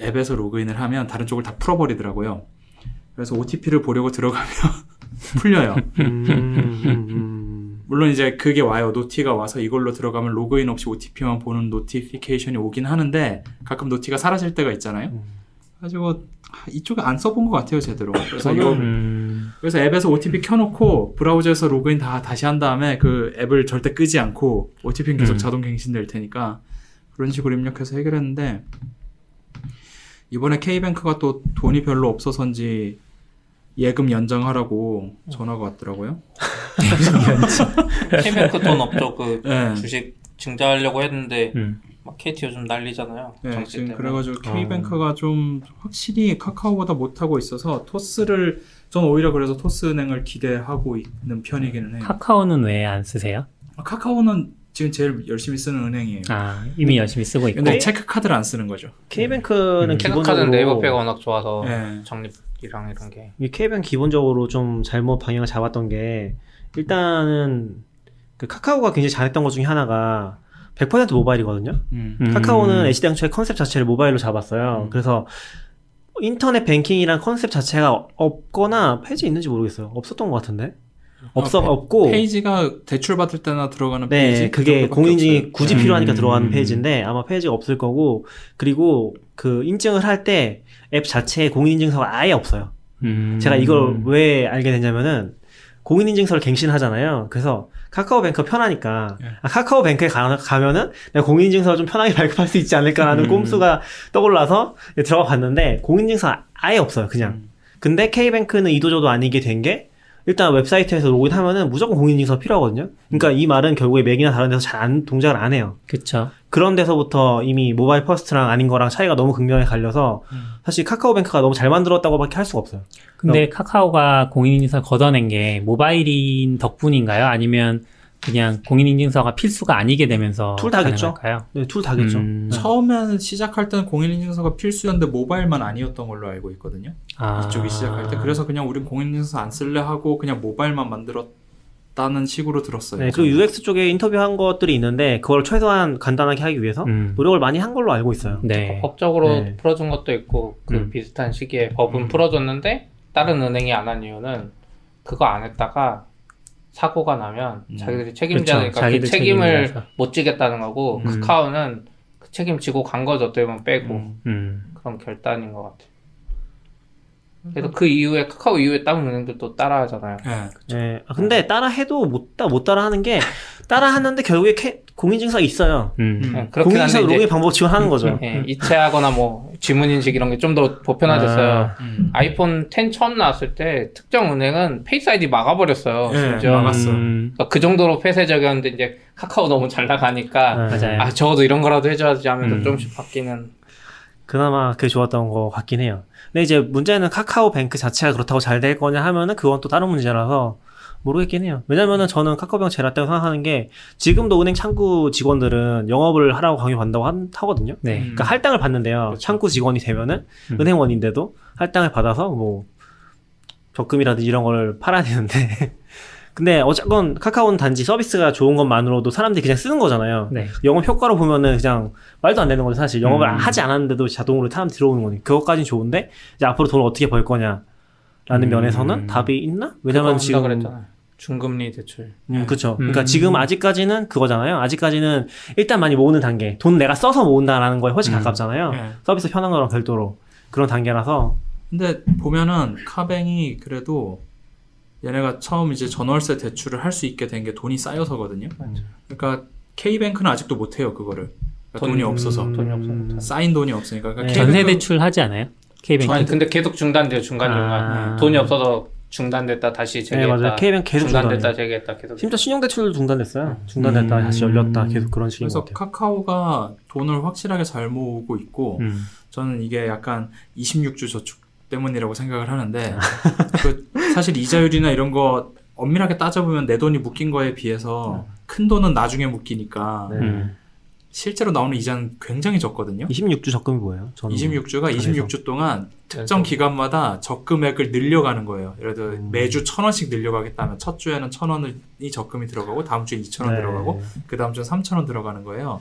앱에서 로그인을 하면 다른 쪽을 다 풀어버리더라고요. 그래서 OTP를 보려고 들어가면 풀려요. 물론 이제 그게 와요. 노티가 와서 이걸로 들어가면 로그인 없이 OTP만 보는 노티피케이션이 오긴 하는데 가끔 노티가 사라질 때가 있잖아요. 가지고 이쪽에 안 써본 것 같아요, 제대로. 그래서 그래서 앱에서 OTP 켜놓고 브라우저에서 로그인 다시 한 다음에 그 앱을 절대 끄지 않고 OTP는 계속 자동 갱신될 테니까 그런 식으로 입력해서 해결했는데 이번에 K뱅크가 또 돈이 별로 없어서인지 예금 연장하라고 전화가 왔더라고요. K뱅크 돈 없죠. 그 네. 주식 증자하려고 했는데 막 KT 요즘 난리잖아요. 네, 지금 그래가지고 K뱅크가 좀 확실히 카카오보다 못하고 있어서 토스를 저는 오히려 그래서 토스은행을 기대하고 있는 편이기는 해요. 카카오는 왜 안 쓰세요? 카카오는 지금 제일 열심히 쓰는 은행이에요. 아, 이미 열심히 쓰고 있고. 근데 체크카드를 안 쓰는 거죠. K뱅크는 기본적으로 체크카드는 네이버페이가 워낙 좋아서 네. 적립이랑 이런 게 이 K뱅크 기본적으로 좀 잘못 방향을 잡았던 게 일단은 그 카카오가 굉장히 잘했던 것 중에 하나가 100% 모바일이거든요. 카카오는 애시당초에 컨셉 자체를 모바일로 잡았어요. 그래서 인터넷 뱅킹이란 컨셉 자체가 없거나 폐지 있는지 모르겠어요. 없었던 것 같은데. 없고 페이지가 대출 받을 때나 들어가는 네, 페이지 그게 공인인증이 굳이 필요하니까 들어가는 페이지. 페이지인데 아마 페이지가 없을 거고 그리고 그 인증을 할 때 앱 자체에 공인인증서가 아예 없어요. 제가 이걸 왜 알게 됐냐면은 공인인증서를 갱신하잖아요. 그래서 카카오뱅크 편하니까 카카오뱅크에 가면은 내가 공인인증서를 좀 편하게 발급할 수 있지 않을까라는 꼼수가 떠올라서 들어가 봤는데 공인인증서 아예 없어요. 그냥. 근데 K뱅크는 이도저도 아니게 된 게 일단 웹사이트에서 로그인하면은 무조건 공인인증서 필요하거든요. 그러니까 이 말은 결국에 맥이나 다른 데서 잘 동작을 안 해요. 그쵸. 그런 데서부터 이미 모바일 퍼스트랑 아닌 거랑 차이가 너무 극명하게 갈려서 사실 카카오뱅크가 너무 잘 만들었다고밖에 할 수가 없어요. 근데 카카오가 공인인증서 걷어낸 게 모바일인 덕분인가요? 아니면 그냥 공인인증서가 필수가 아니게 되면서 둘 다겠죠. 가능할까요? 네, 둘 다겠죠. 처음에는 시작할 때는 공인인증서가 필수였는데 모바일만 아니었던 걸로 알고 있거든요. 이쪽이 시작할 때. 그래서 그냥 우린 공인인증서 안 쓸래 하고 그냥 모바일만 만들었다는 식으로 들었어요. 네, 그리고 UX 쪽에 인터뷰한 것들이 있는데 그걸 최소한 간단하게 하기 위해서 노력을 많이 한 걸로 알고 있어요. 네. 법적으로 네. 풀어준 것도 있고 그 비슷한 시기에 법은 풀어줬는데 다른 은행이 안 한 이유는 그거 안 했다가 사고가 나면 자기들이 책임자니까 그쵸, 자기들 그 책임을 책임이라서. 못 지겠다는 거고 카카오는 그 책임 지고 간 거죠. 어떻게 보면 빼고 그런 결단인 것 같아요. 그래서 그 이후에 카카오 이후에 다른 은행들도 따라하잖아요. 네. 네. 근데 따라해도 못 따라하는 게 따라하는데 결국에 공인증서가 있어요. 그렇긴 공인증서 한데 로그인 방법 지원하는 거죠. 예, 이체하거나 뭐 지문인식 이런 게 좀 더 보편화됐어요. 아이폰 10 처음 나왔을 때 특정 은행은 페이스 아이디 막아버렸어요. 네, 심지어. 막았어. 그러니까 그 정도로 폐쇄적이었는데 이제 카카오 너무 잘 나가니까 맞아요. 아 적어도 이런 거라도 해줘야지 하면서 조금씩 바뀌는. 그나마 그게 좋았던 거 같긴 해요. 근데 이제 문제는 카카오뱅크 자체가 그렇다고 잘 될 거냐 하면은 그건 또 다른 문제라서 모르겠긴 해요. 왜냐면은 저는 카카오뱅크 제일 낫다고 생각하는 게 지금도 은행 창구 직원들은 영업을 하라고 강요받는다고 하거든요. 네. 그러니까 할당을 받는데요. 그렇죠. 창구 직원이 되면은 은행원인데도 할당을 받아서 뭐 적금이라든지 이런 걸 팔아야 되는데 근데 어쨌건 카카오는 단지 서비스가 좋은 것만으로도 사람들이 그냥 쓰는 거잖아요. 네. 영업 효과로 보면은 그냥 말도 안 되는 거죠. 사실 영업을 하지 않았는데도 자동으로 사람 들어오는 거니 그것까지는 좋은데 이제 앞으로 돈을 어떻게 벌 거냐라는 면에서는 답이 있나? 왜냐면 그거 지금 그랬잖아요. 중금리 대출. 그렇죠. 그러니까 지금 아직까지는 그거잖아요. 아직까지는 일단 많이 모으는 단계. 돈 내가 써서 모은다라는 거에 훨씬 가깝잖아요. 네. 서비스 편한 거랑 별도로 그런 단계라서. 근데 보면은 카뱅이 그래도 얘네가 처음 이제 전월세 대출을 할 수 있게 된 게 돈이 쌓여서거든요. 그러니까 K뱅크는 아직도 못해요 그거를. 그러니까 돈이 없어서. 돈이 없어서. 쌓인 돈이 없으니까. 그러니까 네. 전세 K뱅크- 대출 하지 않아요? K뱅크. 아니 근데 계속 중단돼요. 중간중간. 아. 돈이 없어서 중단됐다 다시 네, 재개했다. 맞아요. K뱅크 계속 중단됐다 중단돼요. 재개했다 계속. 심지어 신용대출도 중단됐어요. 중단됐다 다시 열렸다 계속 그런 식인 그래서 것 같아요. 카카오가 돈을 확실하게 잘 모으고 있고 저는 이게 약간 26주 저축 때문이라고 생각을 하는데 그 사실 이자율이나 이런 거 엄밀하게 따져보면 내 돈이 묶인 거에 비해서 큰 돈은 나중에 묶이니까 네. 실제로 나오는 이자는 굉장히 적거든요. 26주 적금이 뭐예요? 26주가 26주 동안 특정 기간마다 적금액을 늘려가는 거예요. 예를 들어 매주 1,000원씩 늘려가겠다면 첫 주에는 1,000원이 적금이 들어가고 다음 주에 2,000원 들어가고 그 다음 주에 3,000원 들어가는 거예요.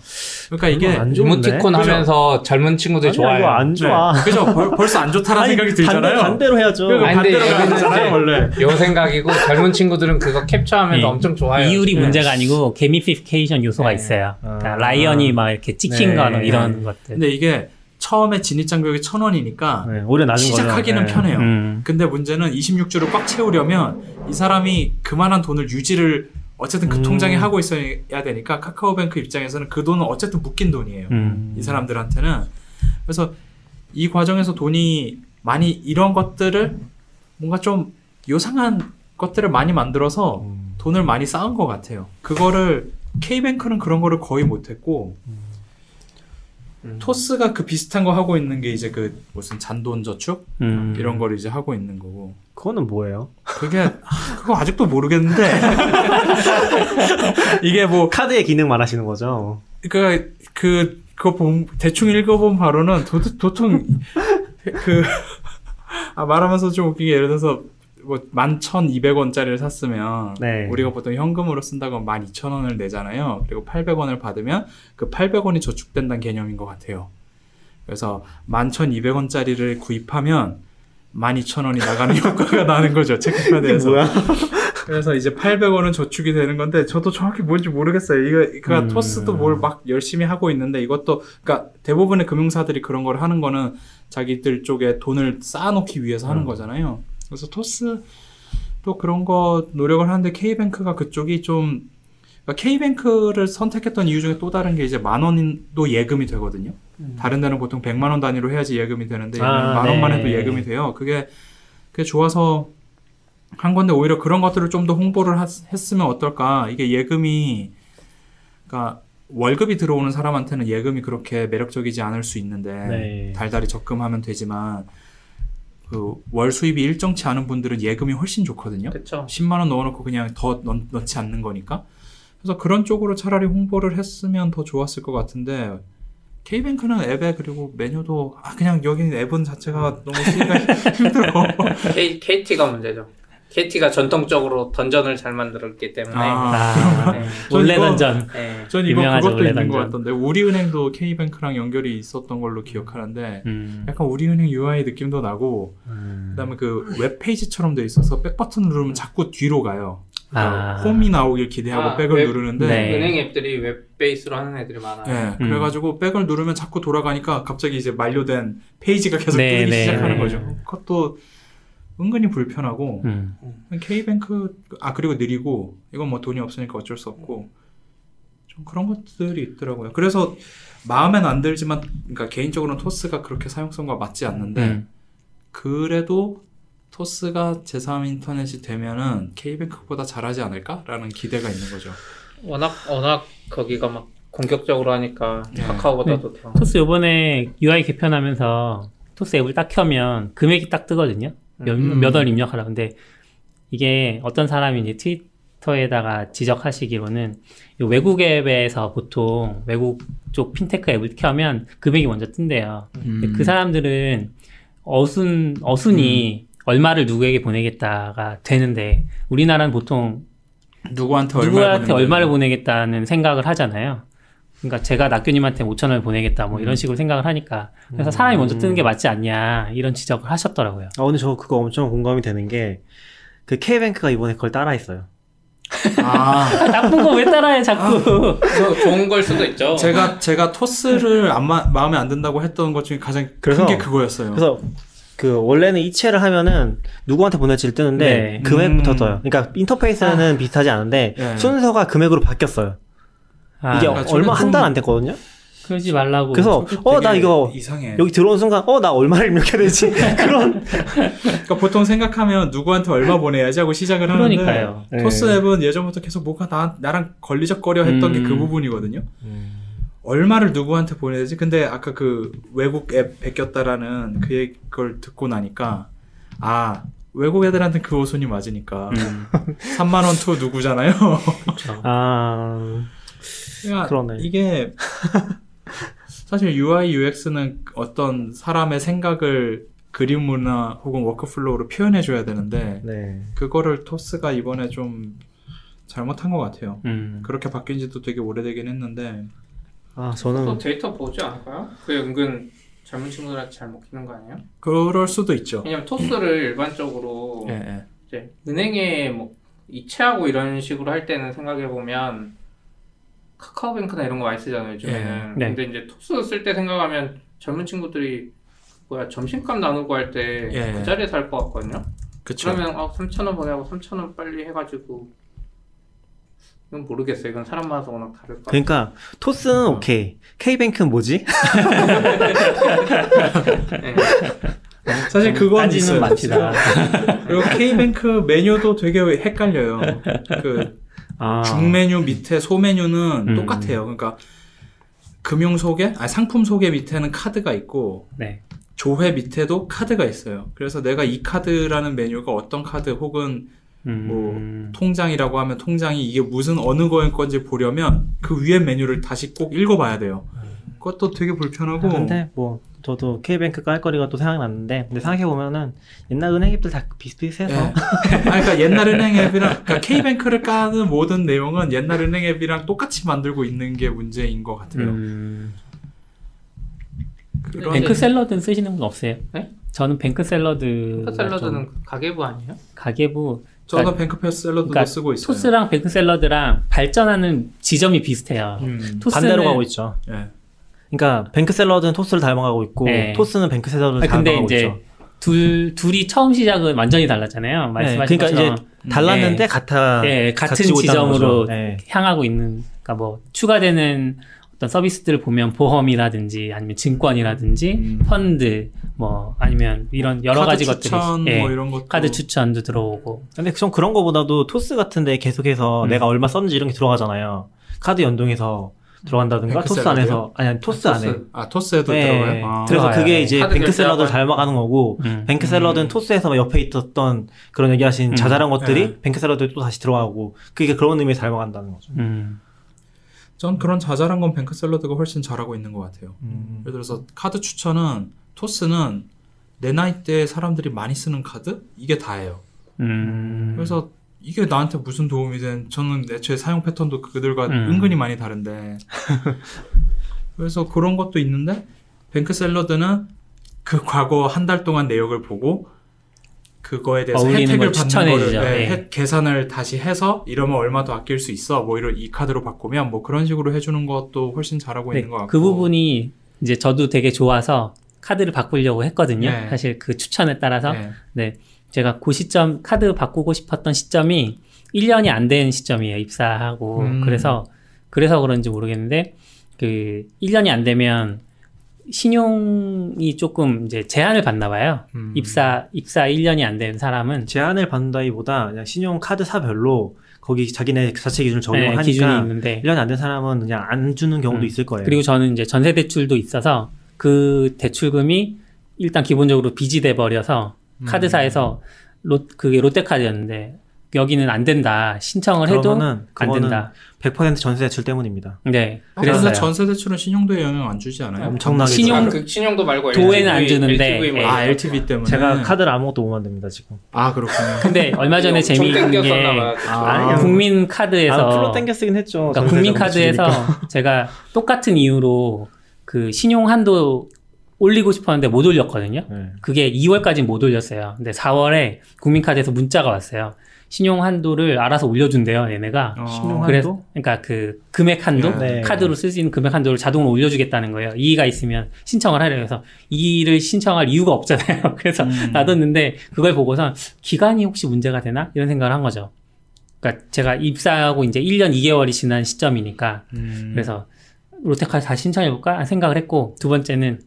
그러니까 이게 이모티콘 하면서 젊은 친구들이 좋아해요. 이거 안 좋아. 네. 그죠? 벌써 안 좋다라는 생각이 들잖아요. 반대로 해야죠. 반대로 가잖아요, 원래. 요 생각이고 젊은 친구들은 그거 캡처하면서 엄청 좋아해요. 이율이 문제가 아니고 게미피케이션 요소가 있어요. 그러니까 라이언이 막 이렇게 찍힌 거는 이런 것들. 근데 이게 처음에 진입장벽이 1,000원이니까 오래 낮은 시작하기는 거죠. 편해요. 근데 문제는 26주를 꽉 채우려면 이 사람이 그만한 돈을 유지를 어쨌든 그 통장에 하고 있어야 되니까 카카오뱅크 입장에서는 그 돈은 어쨌든 묶인 돈이에요. 이 사람들한테는. 그래서 이 과정에서 돈이 많이 이런 것들을 뭔가 좀 요상한 것들을 많이 만들어서 돈을 많이 쌓은 것 같아요. 그거를 K뱅크는 그런 거를 거의 못했고 토스가 그 비슷한 거 하고 있는 게 이제 그 무슨 잔돈 저축 이런 거를 이제 하고 있는 거고. 그거는 뭐예요? 그거 아직도 모르겠는데 이게 뭐 카드의 기능 말하시는 거죠? 그러니까 그거 대충 읽어본 바로는 도통 말하면서 좀 웃기게 예를 들어서 뭐 11,200원짜리를 샀으면 우리가 보통 현금으로 쓴다고 12,000원을 내잖아요. 그리고 800원을 받으면 그 800원이 저축된다는 개념인 것 같아요. 그래서 11,200원짜리를 구입하면 12,000원이 나가는 효과가 나는 거죠. 체크카드에서. 뭐야? 그래서 이제 800원은 저축이 되는 건데 저도 정확히 뭔지 모르겠어요. 그러니까 토스도 뭘 막 열심히 하고 있는데 이것도 그러니까 대부분의 금융사들이 그런 걸 하는 거는 자기들 쪽에 돈을 쌓아놓기 위해서 하는 거잖아요. 그래서 토스도 그런 거 노력을 하는데 K뱅크가 그쪽이 좀 그러니까 K뱅크를 선택했던 이유 중에 또 다른 게 이제 10,000원도 예금이 되거든요. 다른 데는 보통 100만 원 단위로 해야지 예금이 되는데 얘는 10,000원만 해도 예금이 돼요. 그게 좋아서 한 건데 오히려 그런 것들을 좀 더 홍보를 했으면 어떨까. 이게 예금이 그러니까 월급이 들어오는 사람한테는 예금이 그렇게 매력적이지 않을 수 있는데 달달이 적금하면 되지만 그 월 수입이 일정치 않은 분들은 예금이 훨씬 좋거든요. 그쵸. 10만 원 넣어놓고 그냥 더 넣지 않는 거니까. 그래서 그런 쪽으로 차라리 홍보를 했으면 더 좋았을 것 같은데 K뱅크는 앱에 그리고 메뉴도 그냥 여기는 앱은 자체가 너무 쓰기가 힘들어. KT가 문제죠. KT가 전통적으로 던전을 잘 만들었기 때문에 원래 던전. 전 이거 그것도 있는 것 같던데 우리은행도 K뱅크랑 연결이 있었던 걸로 기억하는데 약간 우리은행 UI 느낌도 나고 그다음에 그 웹페이지처럼 돼 있어서 백 버튼을 누르면 자꾸 뒤로 가요. 그러니까 홈이 나오길 기대하고 백을 누르는데 은행 앱들이 웹 베이스로 하는 애들이 많아요. 그래가지고 백을 누르면 자꾸 돌아가니까 갑자기 이제 만료된 페이지가 계속 뜨기 시작하는 거죠. 그것도 은근히 불편하고 K뱅크 그리고 느리고 이건 뭐 돈이 없으니까 어쩔 수 없고 좀 그런 것들이 있더라고요. 그래서 마음엔 안 들지만 그러니까 개인적으로는 토스가 그렇게 사용성과 맞지 않는데 그래도 토스가 제3인터넷이 되면은 K뱅크보다 잘하지 않을까라는 기대가 있는 거죠. 워낙 거기가 막 공격적으로 하니까 카카오보다도 더. 토스 요번에 UI 개편하면서 토스 앱을 딱 켜면 금액이 딱 뜨거든요. 몇 월 입력하라. 근데 이게 어떤 사람이 이제 트위터에다가 지적하시기로는 외국 앱에서 보통 외국 쪽 핀테크 앱을 켜면 금액이 먼저 뜬대요. 근데 그 사람들은 어순이 얼마를 누구에게 보내겠다가 되는데 우리나라는 보통 누구한테 얼마를 보내겠다는 생각을 하잖아요. 그러니까 제가 낙교님한테 5,000원을 보내겠다 뭐 이런 식으로 생각을 하니까 그래서 사람이 먼저 뜨는 게 맞지 않냐 이런 지적을 하셨더라고요. 근데 저 그거 엄청 공감이 되는 게 그 K뱅크가 이번에 그걸 따라했어요. 나쁜 거 왜 따라해 자꾸. 좋은 걸 수도 있죠. 제가 토스를 마음에 안 든다고 했던 것 중에 가장 큰 게 그거였어요. 그래서 그 원래는 이체를 하면은 누구한테 보낼지를 뜨는데 금액부터 떠요. 그러니까 인터페이스는 비슷하지 않은데 순서가 금액으로 바뀌었어요. 이게 얼마 한 달 안 됐거든요. 그러지 말라고. 그래서 나 이거 이상해. 여기 들어온 순간 나 얼마를 입력해야 되지? 그런. 그러니까 보통 생각하면 누구한테 얼마 보내야지 하고 시작을 그러니까요. 하는데 토스 앱은 예전부터 계속 뭐가 나랑 걸리적거려 했던 게 그 부분이거든요. 얼마를 누구한테 보내야 되지? 근데 아까 그 외국 앱 베꼈다라는 그걸 듣고 나니까 외국 애들한테 그 어순이 맞으니까 3만 원 투 누구잖아요. 그러니까 그러네. 이게 사실 UI, UX는 어떤 사람의 생각을 그림이나 혹은 워크플로우로 표현해줘야 되는데 네. 그거를 토스가 이번에 좀 잘못한 것 같아요. 그렇게 바뀐 지도 되게 오래되긴 했는데 아, 또 저는 데이터 보지 않을까요? 그게 은근 젊은 친구들한테 잘 먹히는 거 아니에요? 그럴 수도 있죠. 왜냐면 토스를 일반적으로 예, 예. 이제 은행에 뭐 이체하고 이런 식으로 할 때는 생각해 보면 카카오뱅크나 이런 거 많이 쓰잖아요 요즘에는. 네. 근데 이제 토스 쓸 때 생각하면 젊은 친구들이 뭐야 점심값 나누고 할 때 그 예. 자리에서 할 것 같거든요. 그쵸. 그러면 3,000원 보내고 3,000원 빨리 해가지고 이건 모르겠어요. 이건 사람마다 워낙 다를 것 같아요. 그러니까 토스는 오케이. K뱅크는 뭐지? 네. 사실 그건 따지는 있어요. 맛이다. 그리고 K뱅크 메뉴도 되게 헷갈려요. 그 아. 중메뉴 밑에 소메뉴는 음. 똑같아요. 그러니까 금융 소개, 상품 소개 밑에는 카드가 있고 네. 조회 밑에도 카드가 있어요. 그래서 내가 이 카드라는 메뉴가 어떤 카드 혹은 뭐 통장이라고 하면 통장이 이게 무슨 어느 거인 건지 보려면 그 위에 메뉴를 다시 꼭 읽어봐야 돼요. 그것도 되게 불편하고. 근데 뭐 저도 K뱅크 깔거리가 또 생각났는데 근데 생각해보면은 옛날 은행 앱들 다 비슷비슷해서 예. 그러니까 옛날 은행 앱이랑 그러니까 K뱅크를 까는 모든 내용은 옛날 은행 앱이랑 똑같이 만들고 있는 게 문제인 것 같아요. 그런 뱅크 샐러드는 쓰시는 분 없어요? 네? 저는 뱅크 샐러드 샐러드는 가계부 아니에요? 가계부 저는 뱅크패스 샐러드도 그러니까 쓰고 있어요. 토스랑 뱅크 샐러드랑 발전하는 지점이 비슷해요. 토스는 반대로 가고 있죠. 예. 그러니까 뱅크 샐러드는 토스를 닮아가고 있고 네. 토스는 뱅크 샐러드를 근데 닮아가고 이제 있죠. 둘이 처음 시작은 완전히 달랐잖아요. 네, 말씀하신 그러니까 것처럼. 이제 달랐는데 네. 같은 네, 같은 지점으로 네. 향하고 있는, 그러니까 뭐 추가되는 어떤 서비스들을 보면 보험이라든지 아니면 증권이라든지 펀드 뭐 아니면 이런 여러 카드 가지 것들이 추천 예, 뭐 이런 것도 카드 추천도 들어오고. 근데 전 그런 거보다도 토스 같은데 계속해서 내가 얼마 썼는지 이런 게 들어가잖아요. 카드 연동해서 들어간다든가 뱅크 토스 샐러드요? 안에서 아니 토스 안에 토스에도 네. 들어가요? 아. 그래서 들어가요. 그게 네. 이제 카드 뱅크 샐러드를 결제하고 닮아가는 거고 뱅크 샐러드는 토스에서 옆에 있었던 그런 얘기하신 자잘한 것들이 네. 뱅크 샐러드에 또 다시 들어가고 그게 그런 의미에서 닮아간다는 거죠. 전 그런 자잘한 건 뱅크 샐러드가 훨씬 잘하고 있는 것 같아요. 예를 들어서 카드 추천은 토스는 내 나이대 사람들이 많이 쓰는 카드? 이게 다예요. 그래서 이게 나한테 무슨 도움이 된 저는 애초에 사용 패턴도 그들과 은근히 많이 다른데 그래서 그런 것도 있는데 뱅크 샐러드는 그 과거 한 달 동안 내역을 보고 그거에 대해서 어울리는 혜택을 걸 받는 추천해주죠. 거를 네. 계산을 다시 해서 이러면 얼마 더 아낄 수 있어 뭐 이런 이 카드로 바꾸면 뭐 그런 식으로 해주는 것도 훨씬 잘하고 네, 있는 것 같고 그 부분이 이제 저도 되게 좋아서 카드를 바꾸려고 했거든요. 네. 사실 그 추천에 따라서. 네. 네. 제가 그 시점, 카드 바꾸고 싶었던 시점이 1년이 안 된 시점이에요. 입사하고. 그래서 그런지 모르겠는데, 1년이 안 되면 신용이 조금 이제 제한을 받나 봐요. 입사 1년이 안 된 사람은. 제한을 받는다기보다 그냥 신용카드사별로 거기 자기네 자체 기준을 적용을 하니까 기준이 있는데. 1년이 안 된 사람은 그냥 안 주는 경우도 있을 거예요. 그리고 저는 이제 전세 대출도 있어서 그 대출금이 일단 기본적으로 빚이 돼 버려서 카드사에서 그게 롯데카드였는데 여기는 안 된다. 신청을 해도 안 된다. 100% 전세 대출 때문입니다. 네. 그래서 그랬어요. 전세 대출은 신용도에 영향 안 주지 않아요? 엄청나게 신용도 말고 도에는 안 LTV, 주는데, LTV 뭐 예. LTV 때문에 제가 카드를 아무것도 못 만듭니다 지금. 그렇군요. 근데 얼마 전에 엄청 재미있는 게 땡겼었나 봐요. 국민 카드에서 풀로 땡겨 쓰긴 했죠. 그러니까 국민 카드에서 제가 똑같은 이유로 그 신용 한도 올리고 싶었는데 못 올렸거든요. 네. 그게 2월까지 못 올렸어요. 근데 4월에 국민카드에서 문자가 왔어요. 신용 한도를 알아서 올려준대요, 얘네가. 신용 그래서 한도? 그러니까 그 금액 한도, 네. 카드로 쓸 수 있는 금액 한도를 자동으로 올려주겠다는 거예요. 이의가 있으면 신청을 하래요. 그래서 이의를 신청할 이유가 없잖아요. 그래서 놔뒀는데 그걸 보고선 기간이 혹시 문제가 되나 이런 생각을 한 거죠. 그러니까 제가 입사하고 이제 1년 2개월이 지난 시점이니까 그래서 롯데카드 다시 신청해볼까 생각을 했고, 두 번째는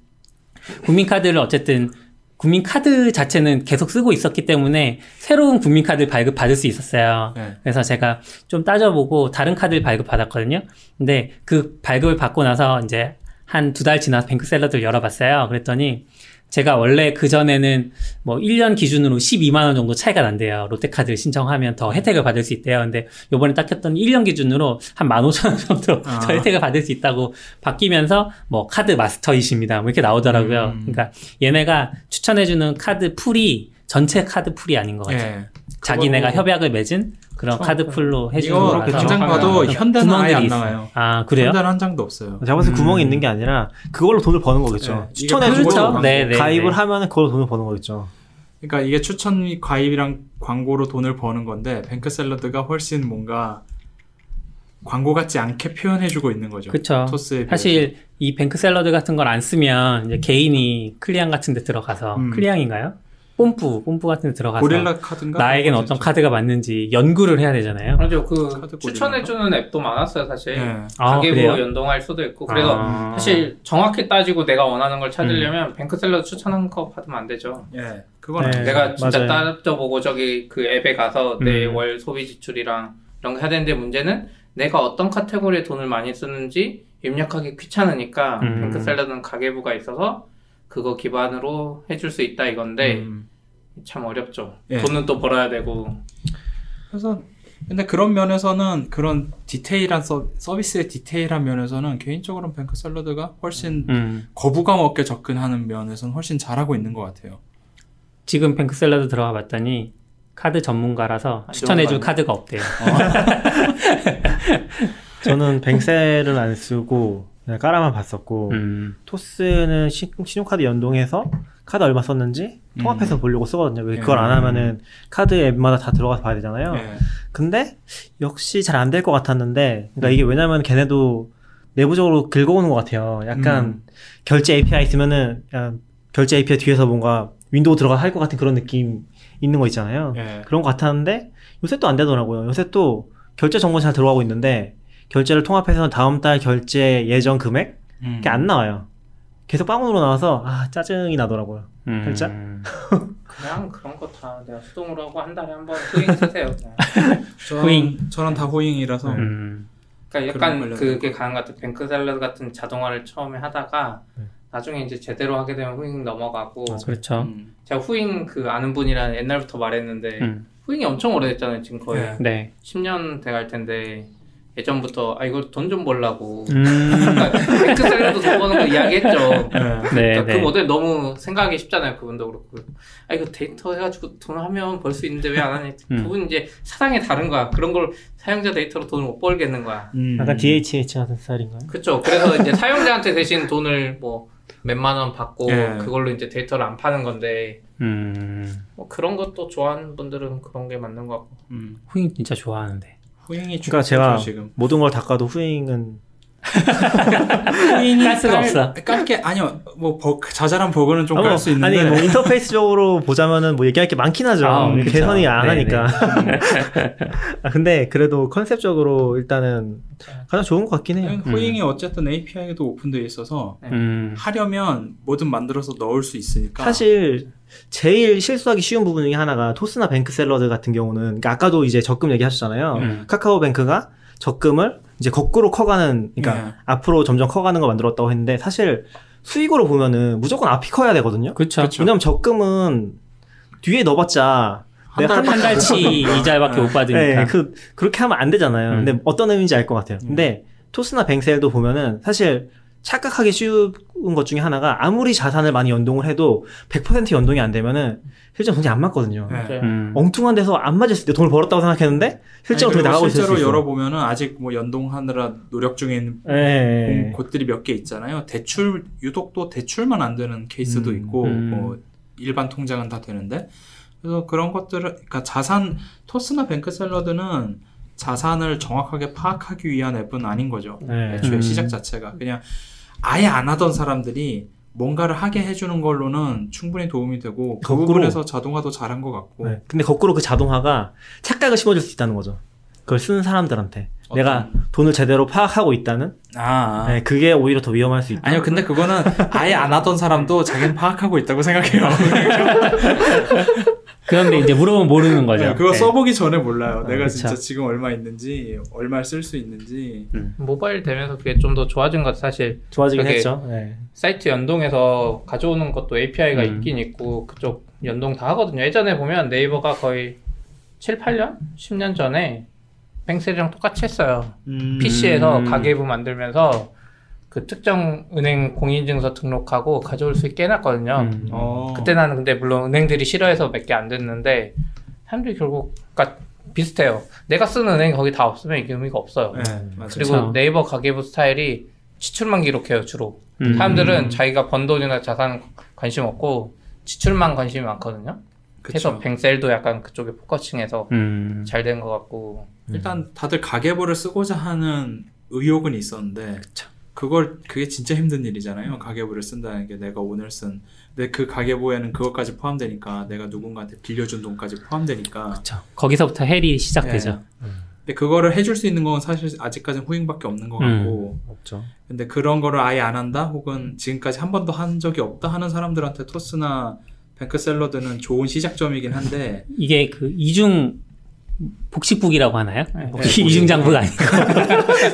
국민카드를 어쨌든 국민카드 자체는 계속 쓰고 있었기 때문에 새로운 국민카드를 발급받을 수 있었어요. 네. 그래서 제가 좀 따져보고 다른 카드를 발급받았거든요. 근데 그 발급을 받고 나서 이제 한 2달 지나서 뱅크 샐러드를 열어봤어요. 그랬더니 제가 원래 그전에는 뭐 1년 기준으로 12만 원 정도 차이가 난대요. 롯데카드를 신청하면 더 혜택을 받을 수 있대요. 근데 요번에 딱 했더니 1년 기준으로 한 15,000원 정도 더 혜택을 받을 수 있다고 바뀌면서 뭐 카드 마스터이십니다. 뭐 이렇게 나오더라고요. 그러니까 얘네가 추천해주는 카드 풀이 전체 카드 풀이 아닌 것 같아요. 예. 자기네가 협약을 맺은 그런 카드 풀로 해주는 이거 거라서 당장 봐도 현대는 아예 안 나와요. 아, 그래요? 현대는 한 장도 없어요. 제가 봤을 때 구멍이 있는 게 아니라 그걸로 돈을 버는 거겠죠. 네, 추천해주고 그렇죠. 네, 네, 가입을 네. 하면은 그걸로 돈을 버는 거겠죠. 그러니까 이게 추천 및 가입이랑 광고로 돈을 버는 건데 뱅크샐러드가 훨씬 뭔가 광고 같지 않게 표현해주고 있는 거죠. 그렇죠. 토스에 사실 이 뱅크 샐러드 같은 걸 안 쓰면 이제 개인이 클리앙 같은 데 들어가서 클리앙인가요? 뽐뿌 같은 데 들어가서 고릴라 카드인가? 나에겐 어떤 카드가 맞는지 연구를 해야 되잖아요. 맞아요. 카드 추천해주는 앱도 많았어요, 사실. 네. 가계부 그래요? 연동할 수도 있고. 그래서 사실 정확히 따지고 내가 원하는 걸 찾으려면 뱅크샐러드 추천한 거 받으면 안 되죠. 예, 그건 네. 안 돼요. 내가 진짜 맞아요. 따져보고 저기 그 앱에 가서 내 월 소비 지출이랑 이런 거 해야 되는데 문제는 내가 어떤 카테고리에 돈을 많이 쓰는지 입력하기 귀찮으니까 뱅크샐러드는 가계부가 있어서 그거 기반으로 해줄 수 있다 이건데 참 어렵죠. 예. 돈은 또 벌어야 되고. 그래서 근데 그런 면에서는 그런 디테일한 서비스의 디테일한 면에서는 개인적으로는 뱅크샐러드가 훨씬 거부감 없게 접근하는 면에서는 훨씬 잘하고 있는 것 같아요. 지금 뱅크 샐러드 들어가 봤더니 카드 전문가라서 추천해줄 카드가 없대요. 저는 뱅셀은 안 쓰고 그냥 깔아만 봤었고 토스는 신용카드 연동해서 카드 얼마 썼는지 통합해서 보려고 쓰거든요. 그걸 안 하면은 카드 앱마다 다 들어가서 봐야 되잖아요. 예. 근데 역시 잘 안 될 것 같았는데, 그러니까 이게 왜냐면 걔네도 내부적으로 긁어오는 것 같아요. 약간 결제 API 있으면은 그냥 결제 API 뒤에서 뭔가 윈도우 들어가 할 것 같은 그런 느낌 있는 거 있잖아요. 예. 그런 것 같았는데 요새 또 안 되더라고요. 요새 또 결제 정보 잘 들어가고 있는데 결제를 통합해서 다음 달 결제 예정 금액 그게 안 나와요. 계속 빵원으로 나와서 짜증이 나더라고요. 살짝. 그냥 그런 거 다 내가 수동으로 하고 한 달에 한 번 후잉 쓰세요. 그냥. 후잉. 저는 다 후잉이라서. 그러니까 약간 그게 가는 것 같아요. 뱅크샐러드 같은 자동화를 처음에 하다가 나중에 이제 제대로 하게 되면 후잉 넘어가고. 그렇죠. 제가 후잉 그 아는 분이랑 옛날부터 말했는데 후잉이 엄청 오래됐잖아요. 지금 거의 네. 10년 돼갈 텐데 예전부터 이거 돈 좀 벌라고 그러니까 뱅크샐러드 돈 버는 거 이야기했죠. 그러니까 그 모델 너무 생각하기 쉽잖아요. 그분도 그렇고 이거 데이터 해가지고 돈 하면 벌 수 있는데 왜 안 하니? 그분 이제 사상이 다른 거야. 그런 걸 사용자 데이터로 돈을 못 벌겠는 거야. 약간 DHH 같은 스타일인가요? 그렇죠. 그래서 이제 사용자한테 대신 돈을 뭐 몇만 원 받고 그걸로 이제 데이터를 안 파는 건데 뭐 그런 것도 좋아하는 분들은 그런 게 맞는 것 같고. 후잉 진짜 좋아하는데. 후잉이 그러니까 제가 지금. 모든 걸 닦아도 후잉은 후잉이 깔 수가 없어. 깔게 아니요 뭐 자잘한 버그는 좀 깔 수 있는데 아니 뭐 인터페이스적으로 보자면은 뭐 얘기할 게 많긴 하죠. 그쵸. 개선이 안 네네. 하니까. 근데 그래도 컨셉적으로 일단은 가장 좋은 것 같긴 해요. 후잉이 어쨌든 API에도 오픈되어 있어서 하려면 뭐든 만들어서 넣을 수 있으니까. 사실 제일 실수하기 쉬운 부분 중에 하나가 토스나 뱅크샐러드 같은 경우는, 그러니까 아까도 이제 적금 얘기하셨잖아요. 카카오뱅크가 적금을 이제 거꾸로 커가는, 그러니까 앞으로 점점 커가는 걸 만들었다고 했는데, 사실 수익으로 보면은 무조건 앞이 커야 되거든요. 그렇죠. 왜냐면 적금은 뒤에 넣어봤자 한 달치 이자밖에 못 받으니까. 네, 그렇게 하면 안 되잖아요. 근데 어떤 의미인지 알 것 같아요. 근데 토스나 뱅셀도 보면은 사실 착각하기 쉬운 것 중에 하나가, 아무리 자산을 많이 연동을 해도 100% 연동이 안 되면은 실제로 돈이 안 맞거든요. 엉뚱한 데서 안 맞을 때 돈을 벌었다고 생각했는데 실제로 돈이 나가고 있을 수 있어요. 실제로 열어보면은 아직 뭐 연동하느라 노력 중인 곳들이 몇 개 있잖아요. 유독 또 대출만 안 되는 케이스도 있고, 뭐 일반 통장은 다 되는데. 그래서 그런 것들을, 그러니까 토스나 뱅크샐러드는 자산을 정확하게 파악하기 위한 앱은 아닌 거죠. 애초에 시작 자체가. 그냥 아예 안 하던 사람들이 뭔가를 하게 해주는 걸로는 충분히 도움이 되고, 그 부분에서 자동화도 잘한 것 같고. 네. 근데 거꾸로 그 자동화가 착각을 심어줄 수 있다는 거죠. 그걸 쓰는 사람들한테. 내가 돈을 제대로 파악하고 있다는? 네, 그게 오히려 더 위험할 수 있다. 아니요, 근데 그거는 아예 안 하던 사람도 자기는 파악하고 있다고 생각해요. 그런데 이제 물어보면 모르는 거죠. 네, 그거 네. 써보기 전에 몰라요. 내가 그쵸. 진짜 지금 얼마 있는지, 얼마를 쓸 수 있는지. 모바일 되면서 그게 좀 더 좋아진 것 같아. 사실 좋아지긴 저게 했죠. 네. 사이트 연동해서 가져오는 것도 API가 음. 있긴 있고 그쪽 연동 다 하거든요. 예전에 보면 네이버가 거의 7, 8년? 10년 전에 뱅셀이랑 똑같이 했어요. PC에서 가계부 만들면서 그 특정 은행 공인인증서 등록하고 가져올 수 있게 해놨거든요. 그때 나는 근데 물론 은행들이 싫어해서 몇 개 안 됐는데 사람들이 결국 그러니까 비슷해요. 내가 쓰는 은행이 거기 다 없으면 이게 의미가 없어요. 네, 맞아요. 그리고 그쵸. 네이버 가계부 스타일이 지출만 기록해요 주로. 사람들은 자기가 번 돈이나 자산 관심 없고 지출만 관심이 많거든요. 그래서 그쵸. 뱅셀도 약간 그쪽에 포커싱해서 음. 잘 된 것 같고. 일단 다들 가계부를 쓰고자 하는 의욕은 있었는데 그게 진짜 힘든 일이잖아요. 가계부를 쓴다는 게 내가 오늘 쓴 근데 그 가계부에는 그것까지 포함되니까 내가 누군가한테 빌려준 돈까지 포함되니까 그쵸. 거기서부터 헬이 시작되죠. 근데 그거를 해줄 수 있는 건 사실 아직까지는 후잉밖에 없는 것 같고 없죠. 근데 그런 거를 아예 안 한다 혹은 지금까지 한 번도 한 적이 없다 하는 사람들한테 토스나 뱅크샐러드는 좋은 시작점이긴 한데 이게 그 이중 복식북이라고 하나요? 네. 이중장부가 아니고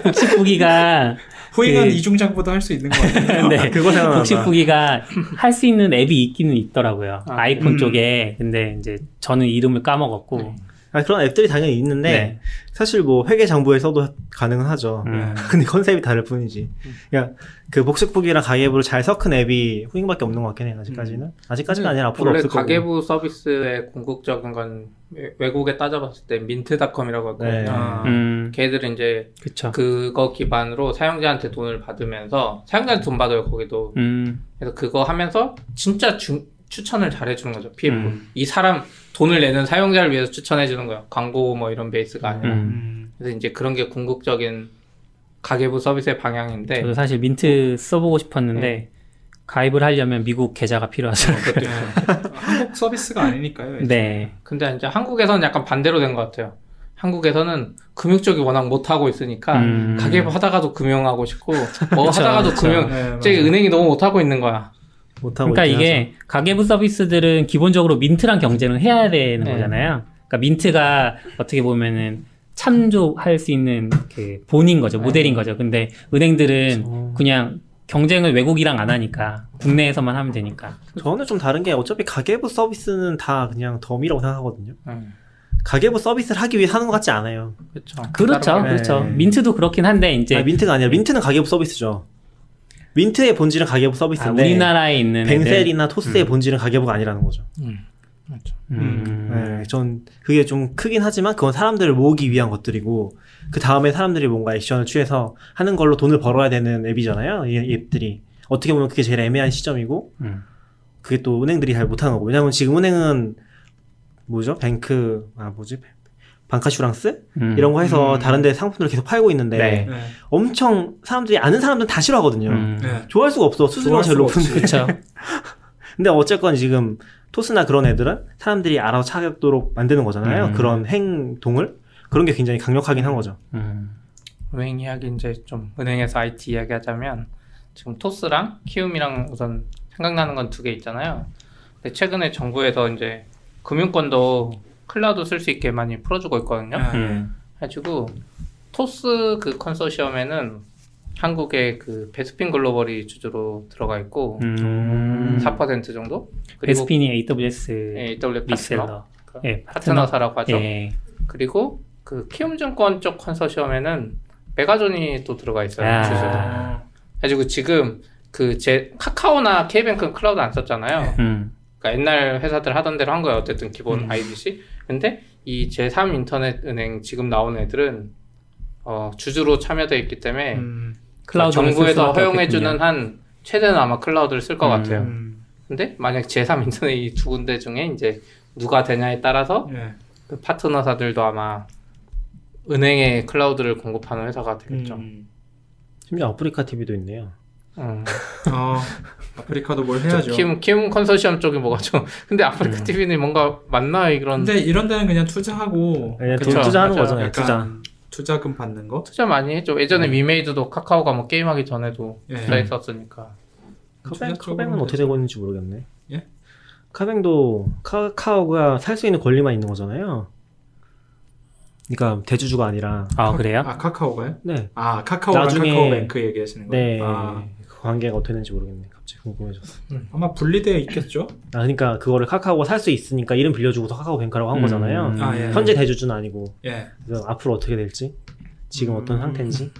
복식북이가 후잉은 그- 이중장부도 할 수 있는 것 같아요. 네, 그거 생각난다. 복식북이가 할 수 있는 앱이 있기는 있더라고요. 아, 아이폰 쪽에. 근데 이제 저는 이름을 까먹었고. 아, 그런 앱들이 당연히 있는데 네. 사실 뭐 회계 장부에 써도 가능은 하죠. 근데 컨셉이 다를 뿐이지. 그러니까 그 복식북이랑 가계부를 잘 섞은 앱이 후잉밖에 없는 것 같긴 해요. 아직까지는. 아직까지가 아니라 앞으로 원래 없을 거고. 가계부 서비스의 궁극적인 건 외국에 따져봤을 때 민트닷컴이라고 했거든요. 네. 걔들은 이제 그쵸. 그거 기반으로 사용자한테 돈을 받으면서 사용자한테 돈 받아요 거기도. 그래서 그거 하면서 진짜 추천을 잘 해주는 거죠. PF. 이 사람 돈을 내는 사용자를 위해서 추천해주는 거예요. 광고 뭐 이런 베이스가 아니라. 그래서 이제 그런 게 궁극적인 가계부 서비스의 방향인데. 저도 사실 민트 써보고 싶었는데 가입을 하려면 미국 계좌가 필요하죠. 그것도 있어요. 한국 서비스가 아니니까요. 네. 근데 이제 한국에서는 약간 반대로 된 것 같아요. 한국에서는 금융 쪽이 워낙 못하고 있으니까 가계부 하다가도 금융하고 싶고 뭐 하다가도 금융 네, 저기 맞아요. 은행이 너무 못하고 있는 거야. 못하고 그러니까 있긴 이게 가계부 서비스들은 기본적으로 민트랑 경쟁을 해야 되는 네. 거잖아요. 그러니까 민트가 어떻게 보면은 참조할 수 있는 그 본인 거죠. 모델인 거죠. 근데 은행들은 그냥 경쟁을 외국이랑 안 하니까 국내에서만 하면 되니까. 저는 좀 다른 게 어차피 가계부 서비스는 다 그냥 덤이라고 생각하거든요. 가계부 서비스를 하기 위해 하는 것 같지 않아요. 그렇죠. 그렇죠. 따로- 그렇죠. 네. 민트도 그렇긴 한데 이제 아니, 민트가 아니라 민트는 가계부 서비스죠. 민트의 본질은 가계부 서비스인데 우리나라에 있는 뱅셀이나 토스의 본질은 가계부가 아니라는 거죠. 그렇죠. 네, 전 그게 좀 크긴 하지만 그건 사람들을 모으기 위한 것들이고 그 다음에 사람들이 뭔가 액션을 취해서 하는 걸로 돈을 벌어야 되는 앱이잖아요. 이 앱들이 어떻게 보면 그게 제일 애매한 시점이고 그게 또 은행들이 잘 못하는 거고 왜냐하면 지금 은행은 뭐죠? 방카슈랑스? 이런 거 해서 다른 데 상품들을 계속 팔고 있는데 네. 네. 엄청 사람들이 아는 사람들은 다 싫어하거든요. 네. 좋아할 수가 없어. 수수료가 제일 좋아할 수가 높은데. 그렇죠. 근데 어쨌건 지금 토스나 그런 애들은 사람들이 알아서 찾도록 만드는 거잖아요. 그런 행동을. 그런 게 굉장히 강력하긴 한 거죠. 은행 이야기 이제 좀 은행에서 IT 이야기 하자면 지금 토스랑 키움이랑 우선 생각나는 건 두 개 있잖아요. 근데 최근에 정부에서 이제 금융권도 클라우드 쓸 수 있게 많이 풀어주고 있거든요. 해가지고 토스 그 컨소시엄에는 한국의 그 베스핀 글로벌이 주주로 들어가 있고 4% 정도. 그리고 베스핀이 AWS AWS 리셀러. 파트너, 예, 파트너사라고 하죠. 예. 그리고 그 키움증권 쪽 컨소시엄에는 메가존이 또 들어가 있어요. 아. 주주로. 그래가지고 지금 그 카카오나 K뱅크는 클라우드 안 썼잖아요. 그러니까 옛날 회사들 하던 대로 한 거예요. 어쨌든 기본 IBC. 근데 이 제3 인터넷 은행 지금 나오는 애들은 주주로 참여되어 있기 때문에 클라우드를 쓸 정부에서 수밖에 허용해주는 없겠군요. 한 최대는 아마 클라우드를 쓸 것 같아요. 음. 근데 만약 제3 인터넷 이 두 군데 중에 이제 누가 되냐에 따라서 네. 그 파트너사들도 아마 은행에 클라우드를 공급하는 회사가 되겠죠. 심지어 아프리카 TV도 있네요. 아프리카도 뭘 해야죠. 키움 컨소시엄 쪽이 뭐가 좀 근데 아프리카 TV는 뭔가 맞나 이런 근데 이런 데는 그냥 투자하고 그냥 그쵸, 돈 투자하는 맞아요. 거잖아요. 투자. 약간 투자금 받는 거. 투자 많이 했죠. 예전에 위메이드도 카카오가 뭐 게임하기 전에도 예. 투자했었으니까. 커뱅은 어떻게 되고 있는지 모르겠네. 예? 카뱅도 카카오가 살 수 있는 권리만 있는 거잖아요. 그러니까 대주주가 아니라. 그래요? 카카오가요? 네. 카카오랑 나중에- 카카오뱅크 얘기하시는 거예요? 네. 그 관계가 어떻게 되는지 모르겠네. 갑자기 궁금해졌어. 아마 분리되어 있겠죠? 그러니까 그거를 카카오가 살 수 있으니까 이름 빌려주고서 카카오뱅크라고 한 거잖아요. 예. 현재 대주주는 아니고. 예. 그래서 앞으로 어떻게 될지, 지금 어떤 상태인지.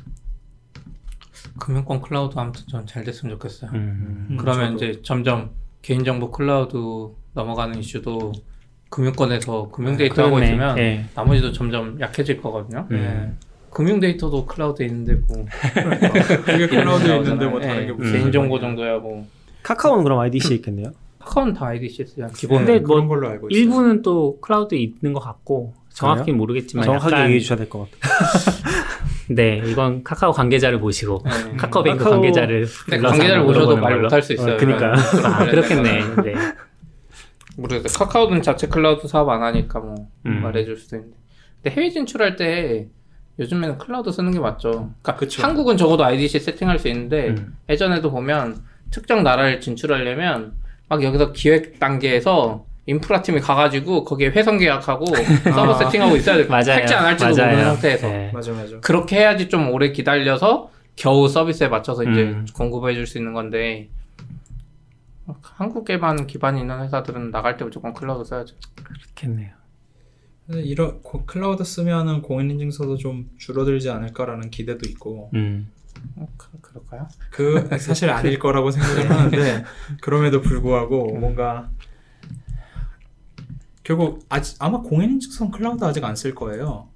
금융권 클라우드 아무튼 전 잘 됐으면 좋겠어요. 저도. 그러면 이제 점점 개인정보 클라우드 넘어가는 이슈도 금융권에서 금융데이터 하고 그렇네. 있으면 예. 나머지도 점점 약해질 거거든요. 예. 금융데이터도 클라우드에 있는데 뭐 그게 클라우드에 나오잖아요. 있는데 뭐 다른 예, 게 무슨 개인정보 상관이야. 정도야 뭐. 카카오는 그럼 IDC에 있겠네요? 카카오는 다 IDCS야. 기본. 기본. 근데 그런 뭐 걸로 알고 있어요. 일부는 또 클라우드에 있는 것 같고 정확히는 모르겠지만 정확하게 약간 얘기해 주셔야 될 것 같아요. 네, 이건 카카오 관계자를 모시고 네. 카카오뱅크 카카오- 관계자를 근데 불러서 관계자를 한번 모셔도 물어보는 말 걸로. 못할 수 있어요. 그러니까. 그렇겠네. 네. 모르겠어요. 카카오는 자체 클라우드 사업 안 하니까 뭐 음. 말해줄 수도 있는데. 근데 해외 진출할 때 요즘에는 클라우드 쓰는 게 맞죠. 그러니까 그쵸. 한국은 적어도 IDC 세팅할 수 있는데 예전에도 보면 특정 나라를 진출하려면 막 여기서 기획 단계에서 인프라 팀이 가가지고 거기에 회선 계약하고 서버 세팅하고 있어야 돼. 맞아요. 할지 안 할지도 모르는 상태에서. 네. 맞아. 그렇게 해야지 좀 오래 기다려서 겨우 서비스에 맞춰서 이제 음. 공급해 줄 수 있는 건데 한국에만 기반이 있는 회사들은 나갈 때 무조건 클라우드 써야죠. 그렇겠네요. 근데 이런 클라우드 쓰면은 공인인증서도 좀 줄어들지 않을까라는 기대도 있고 그럴까요? 그 사실 아닐 거라고 생각을 하는데 그럼에도 불구하고 뭔가 결국 아마 공인인증서는 클라우드 아직 안 쓸 거예요.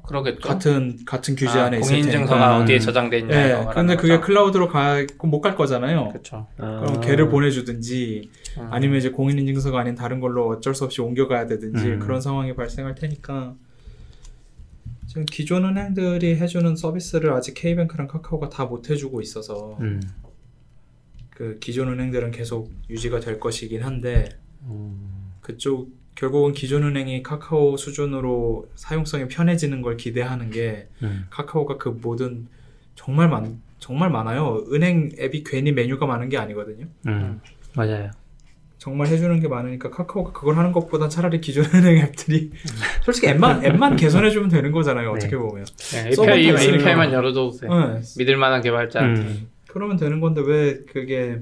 그러겠죠. 같은 규제 안에 있을 공인인증서가 테니까. 어디에 저장돼 있냐. 예. 근데 그게 클라우드로 못 갈 거잖아요. 그렇죠. 그럼 걔를 보내주든지 아니면 이제 공인인증서가 아닌 다른 걸로 어쩔 수 없이 옮겨가야 되든지 그런 상황이 발생할 테니까 지금 기존 은행들이 해주는 서비스를 아직 K뱅크랑 카카오가 다 못 해주고 있어서 그 기존 은행들은 계속 유지가 될 것이긴 한데 그쪽 결국은 기존 은행이 카카오 수준으로 사용성이 편해지는 걸 기대하는 게 카카오가 그 모든 정말 많아요. 은행 앱이 괜히 메뉴가 많은 게 아니거든요. 맞아요. 정말 해주는 게 많으니까 카카오가 그걸 하는 것보다 차라리 기존 은행 앱들이 솔직히 앱만 개선해주면 되는 거잖아요. 어떻게 보면. 네, 서버 API만 열어줘보세요. 네. 믿을만한 개발자. 그러면 되는 건데 왜 그게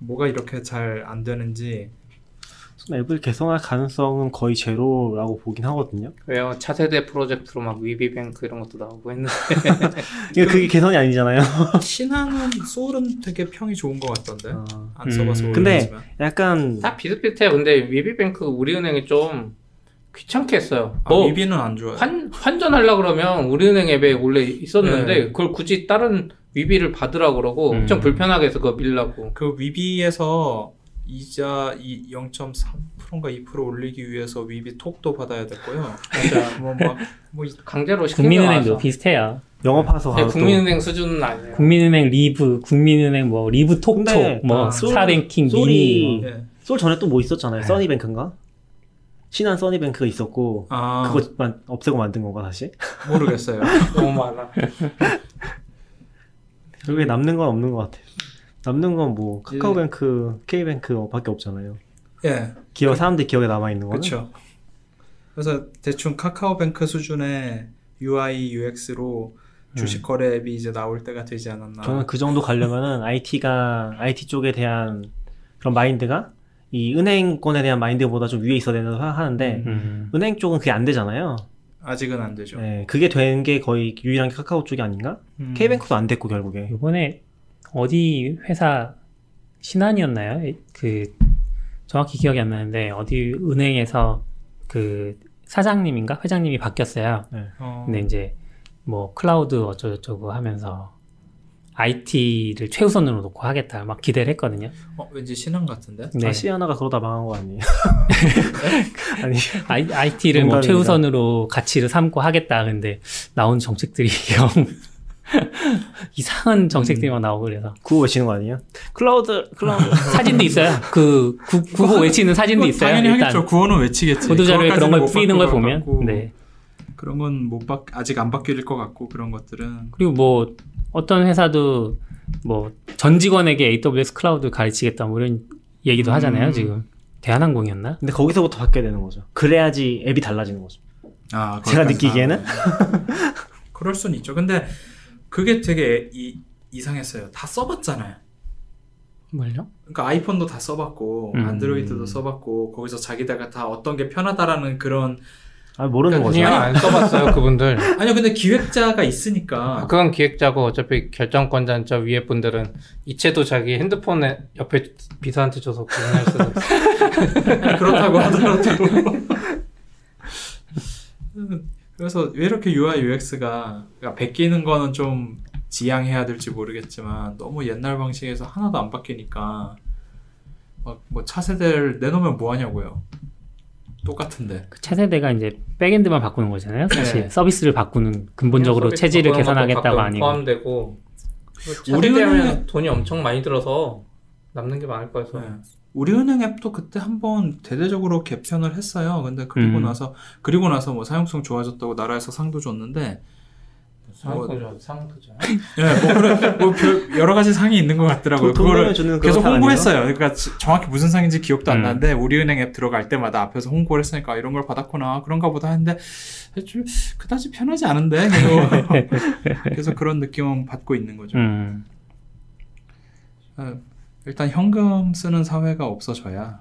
뭐가 이렇게 잘 안 되는지. 앱을 개선할 가능성은 거의 제로라고 보긴 하거든요. 왜요? 차세대 프로젝트로 막 위비뱅크 이런 것도 나오고 했는데 그게 개선이 아니잖아요. 신한은 소울은 되게 평이 좋은 것 같던데. 안 써봐서 근데 모르겠지만. 약간 다 비슷비슷해요. 근데 위비뱅크 우리은행이 좀 귀찮게 했어요. 뭐 위비는 안 좋아요. 환전하려고 그러면 우리은행 앱에 원래 있었는데 네. 그걸 굳이 다른 위비를 받으라 그러고 엄청 불편하게 해서 그거 밀라고. 그 위비에서 이자 0.3%인가 2% 올리기 위해서 위비 톡도 받아야 됐고요. 맞아. 뭐 강제로 시킨 게 국민은행도 많아서. 비슷해요. 영업하서 네, 가서 국민은행 수준은 아니에요. 국민은행 리브, 국민은행 뭐 리브 톡톡, 근데, 뭐 소울- 스타랭킹 소울이- 미니. 네. 솔 전에 또 뭐 있었잖아요. 써니뱅크인가? 신한 써니뱅크가 있었고 그거 없애고 만든 건가 다시? 모르겠어요. 너무 많아. 결국에 남는 건 없는 것 같아요. 남는 건 뭐 카카오뱅크, K뱅크 밖에 없잖아요. 예. 사람들 기억에 남아있는 거는. 그렇죠. 그래서 대충 카카오뱅크 수준의 UI, UX로 주식 거래 앱이 이제 나올 때가 되지 않았나. 저는 그 정도 가려면은 IT 쪽에 대한 그런 마인드가 이 은행권에 대한 마인드보다 좀 위에 있어야 된다고 생각하는데 은행 쪽은 그게 안 되잖아요. 아직은 안 되죠. 네, 그게 된 게 거의 유일한 게 카카오 쪽이 아닌가? K뱅크도 안 됐고 결국에. 이번에 어디 회사 신한이었나요? 그 정확히 기억이 안 나는데 어디 은행에서 그 사장님인가 회장님이 바뀌었어요. 네. 근데 이제 뭐 클라우드 어쩌고저쩌고 하면서 IT를 최우선으로 놓고 하겠다 막 기대를 했거든요. 왠지 신한 같은데? 네. 아시아나가 그러다 망한 거 아니에요? 아니 IT를 뭐 농담입니다. 최우선으로 가치를 삼고 하겠다. 근데 나온 정책들이 영 이상한 정책들만 나오고 그래서 구호 외치는 거 아니에요? 클라우드 사진도 있어요. 그 구호 외치는 사진도 있어요. 당연히 일단 하겠죠. 구호는 외치겠지. 보도자료에 그런 걸 그것까지는 못 뿌리는 걸 바꿀 것 보면 같고, 네. 그런 건 아직 안 바뀔 것 같고 그런 것들은 그리고 뭐 어떤 회사도 뭐 전 직원에게 AWS 클라우드 가르치겠다 뭐 이런 얘기도 하잖아요 지금. 대한항공이었나? 근데 거기서부터 바뀌어야 되는 거죠. 그래야지 앱이 달라지는 거죠. 아, 제가 느끼기에는 그럴 수는 있죠. 근데 그게 되게 이상했어요. 다 써봤잖아요. 뭘요? 그러니까 아이폰도 다 써봤고 안드로이드도 써봤고 거기서 자기다가 다 어떤 게 편하다라는 그런 모르는 거죠. 아니요, 안 써봤어요 그분들. 아니요, 근데 기획자가 있으니까. 그건 기획자고 어차피 결정권자는 저 위에 분들은 이체도 자기 핸드폰에 옆에 비서한테 줘서 구현할 수도 있어요. 그렇다고 하더라도. 그래서 왜 이렇게 UI UX가 그러니까 베끼는 거는 좀 지양해야 될지 모르겠지만 너무 옛날 방식에서 하나도 안 바뀌니까 막 뭐 차세대를 내놓으면 뭐 하냐고요. 똑같은데. 그 차세대가 이제 백엔드만 바꾸는 거잖아요. 사실 네. 서비스를 바꾸는 근본적으로 서비스 체질을 바꾸는 것도 개선하겠다고 가끔 아니고. 포함되고 우리는- 차세대면 돈이 엄청 많이 들어서 남는 게 많을 거여서. 네. 우리은행 앱도 그때 한번 대대적으로 개편을 했어요. 근데 그리고 나서 뭐 사용성 좋아졌다고 나라에서 상도 줬는데 상도죠. 네, 뭐 그래 뭐 여러 가지 상이 있는 것 같더라고요. 돈 그거를 내면 주는 그런 계속 상 홍보했어요. 그러니까 정확히 무슨 상인지 기억도 안 음. 나는데 우리은행 앱 들어갈 때마다 앞에서 홍보를 했으니까 이런 걸 받았구나 그런가 보다 했는데 좀 그다지 편하지 않은데 계속 그런 느낌은 받고 있는 거죠. 일단 현금 쓰는 사회가 없어져야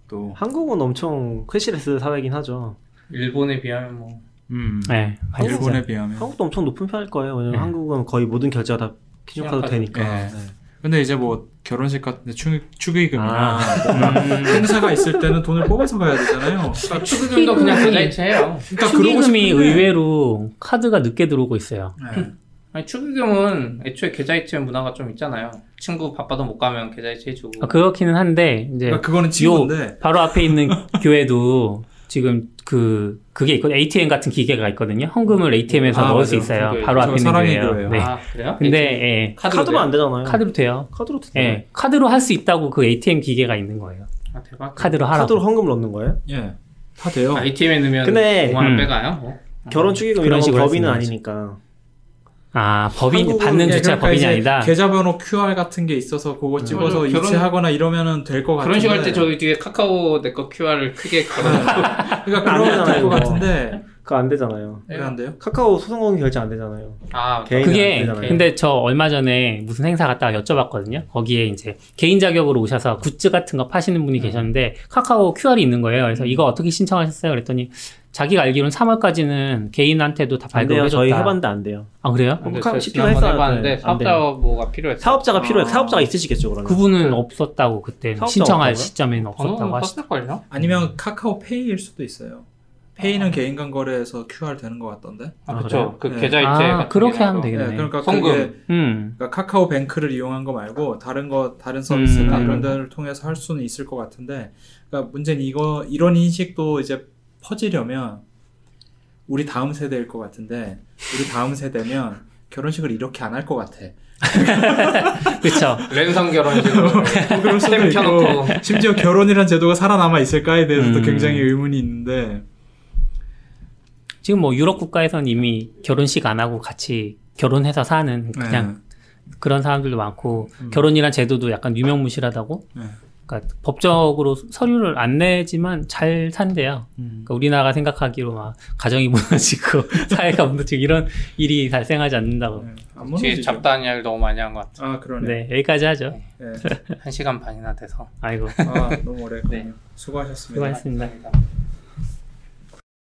또 한국은 엄청 캐시레스 사회긴 하죠. 일본에 비하면 뭐 네, 일본에 비하면. 한국도 엄청 높은 편일 거예요. 왜냐면 네. 한국은 거의 모든 결제가 다 신용카드 되니까. 네. 네. 근데 이제 뭐 결혼식 같은 데 축의금이나 아, 행사가 있을 때는 돈을 뽑아서 가야 되잖아요. 그러니까 축의금도 그냥 계좌이체해요. 그러고 축의금이 싶은데- 의외로 카드가 늦게 들어오고 있어요. 네. 아니 축의금은 애초에 계좌이체 문화가 좀 있잖아요. 친구 바빠도 못 가면 계좌이체 해주고. 그렇기는 한데 이제 그러니까 그거는 친구인데 바로 앞에 있는 교회도 지금 그게 있거든요. ATM 같은 기계가 있거든요. 헌금을 ATM에서 아, 넣을 맞아요. 수 있어요. 그게 바로 저 앞에 있는 사랑의 교회예요. 교회요. 네. 아 그래요? 근데 ATM? 예, 카드로 안 되잖아요. 카드로 돼요. 카드로 되잖아요. 예, 카드로 할 수 있다고 그 ATM 기계가 있는 거예요. 아 대박. 카드로 하라고. 카드로 헌금을 넣는 거예요? 예, 다 돼요. 아, ATM에 넣으면 근데- 5만 원 빼가요? 뭐? 결혼 축의금 그런 이런 거 식으로 법인은 했으면 아니니까. 아, 법인 한국은- 받는 예, 주체가 그러니까 법인이 이제 아니다. 계좌번호 QR 같은 게 있어서 그거 찍어서 맞아. 이체하거나 이러면은 될 것 같은데. 결혼식 할 때 저기 뒤에 카카오 내 거 QR을 크게 걸어. 그러니까 안 그러면 되잖아요, 될 것 이거. 같은데 그거 안 되잖아요. 왜 안 돼요? 카카오 소상공인 결제 안 되잖아요. 아 개인- 그게 안 되잖아요. 근데 저 얼마 전에 무슨 행사 갔다가 여쭤봤거든요. 거기에 이제 개인 자격으로 오셔서 굿즈 같은 거 파시는 분이 계셨는데 카카오 QR이 있는 거예요. 그래서 이거 어떻게 신청하셨어요? 그랬더니 자기가 알기로는 3월까지는 개인한테도 다 안 돼요. 발급을 저희 해줬다. 해봤는데 안 돼요. 아 그래요? 근데 카- 저 CP가 지난번 했어야 해봤는데 돼. 안 돼요. 사업자 뭐가 필요했어. 사업자가 필요해. 아. 사업자가 있으시겠죠, 그러면. 그분은 없었다고 그때 사업자가 신청할 없다고요? 시점에는 없었다고 번호는 하시더라고요. 썼을걸요? 아니면 카카오페이일 수도 있어요. 페이는 개인 간 거래에서 QR 되는 것 같던데. 아, 아, 그쵸. 그 네. 계좌이체 아, 같은 그렇게 게 하면 나서. 되겠네. 네, 그러니까 송금. 그게 그러니까 카카오뱅크를 이용한 거 말고 다른 서비스나 이런 데를 통해서 할 수는 있을 것 같은데, 그러니까 문제는 이런 인식도 이제 퍼지려면 우리 다음 세대일 것 같은데, 우리 다음 세대면 결혼식을 이렇게 안 할 것 같아. 그렇죠. 랜선 결혼식으로 그럴 수도 템 있고, 켜놓고. 심지어 결혼이란 제도가 살아남아 있을까에 대해서도 음. 굉장히 의문이 있는데, 지금 뭐 유럽 국가에서는 이미 결혼식 안 하고 같이 결혼해서 사는 그냥 그런 사람들도 많고 결혼이란 제도도 약간 유명무실하다고. 네. 그러니까 법적으로 서류를 안 내지만 잘 산대요. 그러니까 우리나라가 생각하기로 막 가정이 무너지고 사회가 무너지고 이런 일이 발생하지 않는다고. 안 뒤에 무너지죠. 잡다한 이야기를 너무 많이 한 것 같아요. 아, 그러네. 네, 여기까지 하죠. 네. 1시간 반이나 돼서. 아이고, 아, 너무 오래. 네. 수고하셨습니다. 수고하셨습니다. 감사합니다.